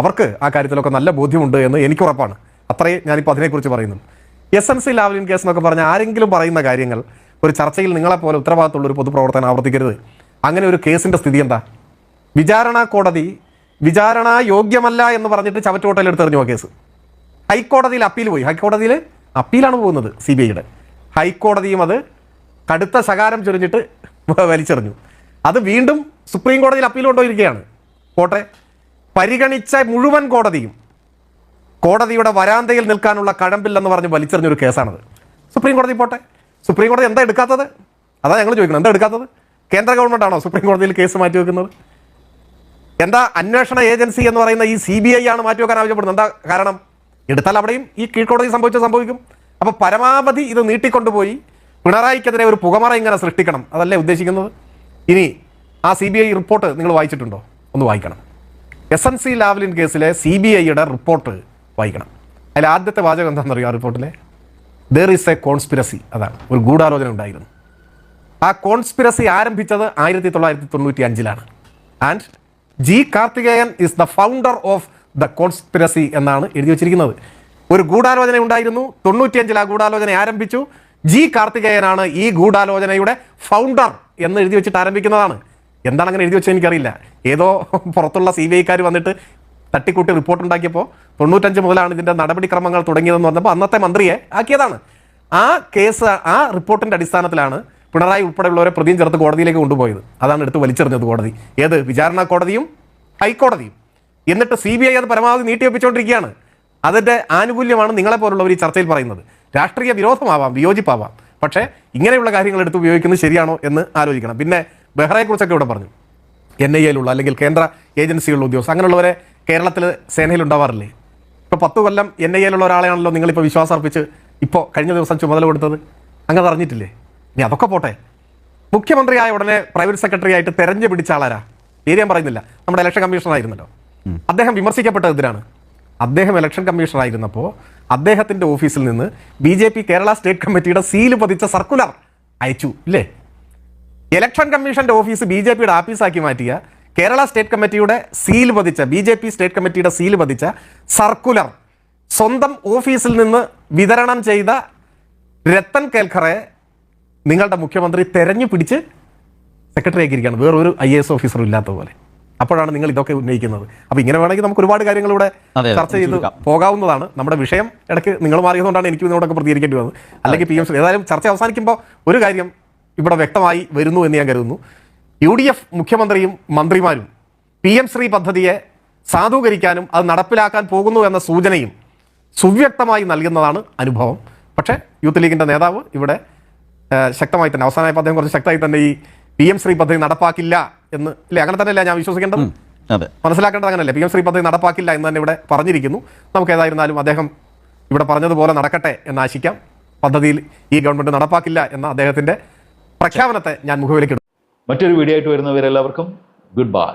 S3: അവർക്ക് ആ കാര്യത്തിലൊക്കെ നല്ല ബോധ്യമുണ്ട് എന്ന് എനിക്കുറപ്പാണ്. അത്രയേ ഞാനിപ്പോൾ അതിനെക്കുറിച്ച് പറയുന്നു. SNC ലാവ്ലിൻ കേസ് എന്നൊക്കെ പറഞ്ഞാൽ ആരെങ്കിലും പറയുന്ന കാര്യങ്ങൾ ഒരു ചർച്ചയിൽ നിങ്ങളെപ്പോലെ ഉത്തരവാദിത്തമുള്ള ഒരു പൊതുപ്രവർത്തനം ആവർത്തിക്കരുത്. അങ്ങനെ ഒരു കേസിൻ്റെ സ്ഥിതി എന്താ? വിചാരണ കോടതി വിചാരണ യോഗ്യമല്ല എന്ന് പറഞ്ഞിട്ട് ചവറ്റുകൊട്ടയിൽ എടുത്തെറിഞ്ഞു ആ കേസ്. ഹൈക്കോടതിയിൽ അപ്പീൽ പോയി. ഹൈക്കോടതിയിൽ അപ്പീലാണ് പോകുന്നത് CBIയുടെ. ഹൈക്കോടതിയും അത് കടുത്ത ശകാരം ചൊരിഞ്ഞിട്ട് വലിച്ചെറിഞ്ഞു. അത് വീണ്ടും സുപ്രീം കോടതിയിൽ അപ്പീൽ കൊണ്ടുപോയിരിക്കുകയാണ്. പോട്ടെ, പരിഗണിച്ച മുഴുവൻ കോടതിയും കോടതിയുടെ വരാന്തയിൽ നിൽക്കാനുള്ള കഴമ്പില്ലെന്ന് പറഞ്ഞ് വലിച്ചെറിഞ്ഞൊരു കേസാണത്. സുപ്രീം കോടതി പോട്ടെ, സുപ്രീം കോടതി എന്താ എടുക്കാത്തത്? അതാ ഞങ്ങൾ ചോദിക്കുന്നത്, എന്താ എടുക്കാത്തത്? കേന്ദ്ര ഗവൺമെൻറ് ആണോ സുപ്രീം കോടതിയിൽ കേസ് മാറ്റി വെക്കുന്നത്? എന്താ അന്വേഷണ ഏജൻസി എന്ന് പറയുന്ന ഈ CBI ആണ് മാറ്റിവെക്കാൻ ആവശ്യപ്പെടുന്നത്? എന്താ കാരണം? എടുത്താൽ അവിടെയും ഈ കീഴ്ക്കോടതി സംഭവിക്കും. അപ്പോൾ പരമാവധി ഇത് നീട്ടിക്കൊണ്ടുപോയി പിണറായിക്കെതിരെ ഒരു പുകമറ ഇങ്ങനെ സൃഷ്ടിക്കണം, അതല്ലേ ഉദ്ദേശിക്കുന്നത്? ഇനി ആ CBI റിപ്പോർട്ട് നിങ്ങൾ വായിച്ചിട്ടുണ്ടോ? ഒന്ന് വായിക്കണം. SNC ലാവ്ലിൻ കേസിലെ CBIയുടെ റിപ്പോർട്ട് വായിക്കണം. അതിൽ ആദ്യത്തെ വാചകം എന്താണെന്നറിയോ? ആ റിപ്പോർട്ടിലെ ദർ ഈസ് എ കോൺസ്പിരസി, അതാണ്, ഒരു ഗൂഢാലോചന ഉണ്ടായിരുന്നു. ആ കോൺസ്പിരസി ആരംഭിച്ചത് 1995-ലാണ്. And G. Karthikeyan is the founder of the conspiracy എന്നാണ് എഴുതി വച്ചിരിക്കുന്നത്. ഒരു ഗൂഢാലോചന ഉണ്ടായിരുന്നു, 95-ൽ ആ ഗൂഢാലോചന ആരംഭിച്ചു. G. കാർത്തികേയനാണ് ഈ ഗൂഢാലോചനയുടെ ഫൗണ്ടർ എന്ന് എഴുതി വെച്ചിട്ട് ആരംഭിക്കുന്നതാണ്. എന്താണ് അങ്ങനെ എഴുതി വെച്ചത് എനിക്കറിയില്ല. ഏതോ പുറത്തുള്ള CBIക്കാർ വന്നിട്ട് തട്ടിക്കൂട്ടി റിപ്പോർട്ട് ഉണ്ടാക്കിയപ്പോൾ 95 മുതലാണ് ഇതിൻ്റെ നടപടിക്രമങ്ങൾ തുടങ്ങിയതെന്ന് പറഞ്ഞപ്പോൾ അന്നത്തെ മന്ത്രിയെ ആക്കിയതാണ്. ആ കേസ്, ആ റിപ്പോർട്ടിൻ്റെ അടിസ്ഥാനത്തിലാണ് പിണറായി ഉൾപ്പെടെയുള്ളവരെ പ്രതിയും ചേർത്ത് കോടതിയിലേക്ക് കൊണ്ടുപോയത്. അതാണ് എടുത്ത് വലിച്ചെറിഞ്ഞത് കോടതി. ഏത്? വിചാരണ കോടതിയും ഹൈക്കോടതിയും. എന്നിട്ട് CBI അത് പരമാവധി നീട്ടിവെപ്പിച്ചുകൊണ്ടിരിക്കുകയാണ്. അതിൻ്റെ ആനുകൂല്യമാണ് നിങ്ങളെപ്പോലുള്ളവർ ഈ ചർച്ചയിൽ പറയുന്നത്. രാഷ്ട്രീയ വിരോധമാവാം, വിയോജിപ്പാവാം, പക്ഷേ ഇങ്ങനെയുള്ള കാര്യങ്ങൾ എടുത്ത് ഉപയോഗിക്കുന്നത് ശരിയാണോ എന്ന് ആലോചിക്കണം. പിന്നെ ബെഹ്റയെക്കുറിച്ചൊക്കെ ഇവിടെ പറഞ്ഞു. NIAയിലുള്ള അല്ലെങ്കിൽ കേന്ദ്ര ഏജൻസികളുള്ള ഉദ്യോഗസ്ഥർ, അങ്ങനെയുള്ളവരെ കേരളത്തിൽ സേനയിൽ ഉണ്ടാവാറില്ലേ? ഇപ്പോൾ 10 കൊല്ലം NIAയിലുള്ള ഒരാളെയാണല്ലോ നിങ്ങളിപ്പോൾ വിശ്വാസം ഇപ്പോൾ കഴിഞ്ഞ ദിവസം ചുമതല കൊടുത്തത്. അങ്ങനെ അറിഞ്ഞിട്ടില്ലേ? ഇനി അതൊക്കെ പോട്ടെ, മുഖ്യമന്ത്രിയായ ഉടനെ പ്രൈവറ്റ് സെക്രട്ടറി ആയിട്ട് തെരഞ്ഞു പിടിച്ച ആളാരാ? പേര് ഞാൻ പറയുന്നില്ല, നമ്മുടെ ഇലക്ഷൻ കമ്മീഷണറായിരുന്നല്ലോ. അദ്ദേഹം വിമർശിക്കപ്പെട്ടത് എന്തിനാണ്? അദ്ദേഹം ഇലക്ഷൻ കമ്മീഷണറായിരുന്നപ്പോൾ അദ്ദേഹത്തിൻ്റെ ഓഫീസിൽ നിന്ന് BJP കേരള സ്റ്റേറ്റ് കമ്മിറ്റിയുടെ സീല് പതിച്ച സർക്കുലർ അയച്ചു ഇല്ലേ? ഇലക്ഷൻ കമ്മീഷന്റെ ഓഫീസ് BJPയുടെ ആഫീസാക്കി മാറ്റിയ കേരള സ്റ്റേറ്റ് കമ്മിറ്റിയുടെ സീൽ പതിച്ച BJP സ്റ്റേറ്റ് കമ്മിറ്റിയുടെ സീൽ പതിച്ച സർക്കുലർ സ്വന്തം ഓഫീസിൽ നിന്ന് വിതരണം ചെയ്ത രത്തൻ കേൽഖറെ നിങ്ങളുടെ മുഖ്യമന്ത്രി തെരഞ്ഞു പിടിച്ച് സെക്രട്ടറി ആക്കിയിരിക്കുകയാണ്, വേറൊരു IAS ഓഫീസറും ഇല്ലാത്ത പോലെ. അപ്പോഴാണ് നിങ്ങൾ ഇതൊക്കെ ഉന്നയിക്കുന്നത്. അപ്പോൾ ഇങ്ങനെ വേണമെങ്കിൽ നമുക്ക് ഒരുപാട് കാര്യങ്ങൾ ഇവിടെ ചർച്ച ചെയ്ത് പോകാവുന്നതാണ്. നമ്മുടെ വിഷയം ഇടയ്ക്ക് നിങ്ങൾ മാറിയതുകൊണ്ടാണ് എനിക്ക് ഇതിനോടൊക്കെ പ്രതികരിക്കേണ്ടി വന്നത്. അല്ലെങ്കിൽ PMC ഏതായാലും ചർച്ച അവസാനിക്കുമ്പോൾ ഒരു കാര്യം ഇവിടെ വ്യക്തമായി വരുന്നു എന്ന് ഞാൻ കരുതുന്നു. UDF മുഖ്യമന്ത്രിയും മന്ത്രിമാരും PM ശ്രീ പദ്ധതിയെ സാധൂകരിക്കാനും അത് നടപ്പിലാക്കാൻ പോകുന്നു എന്ന സൂചനയും സുവ്യക്തമായി നൽകുന്നതാണ് അനുഭവം. പക്ഷേ യൂത്ത് ലീഗിൻ്റെ നേതാവ് ഇവിടെ ശക്തമായി തന്നെ, അവസാനമായപ്പോൾ അദ്ദേഹം കുറച്ച് ശക്തമായി തന്നെ ഈ PM ശ്രീ പദ്ധതി നടപ്പാക്കില്ല എന്ന്, അല്ലേ? അങ്ങനെ തന്നെയല്ല ഞാൻ വിശ്വസിക്കേണ്ടത്, മനസ്സിലാക്കേണ്ടത് അങ്ങനെയല്ലേ? PM ശ്രീ പദ്ധതി നടപ്പാക്കില്ല എന്ന് തന്നെ ഇവിടെ പറഞ്ഞിരിക്കുന്നു. നമുക്ക് ഏതായിരുന്നാലും അദ്ദേഹം ഇവിടെ പറഞ്ഞതുപോലെ നടക്കട്ടെ എന്ന് ആശിക്കാം. പദ്ധതിയിൽ ഈ ഗവൺമെൻറ് നടപ്പാക്കില്ല എന്ന അദ്ദേഹത്തിൻ്റെ പ്രഖ്യാപനത്തെ ഞാൻ മുഖവിലേക്ക് ഇടും.
S1: മറ്റൊരു വീഡിയോ ആയിട്ട് വരുന്നവരെല്ലാവർക്കും ഗുഡ് ബൈ.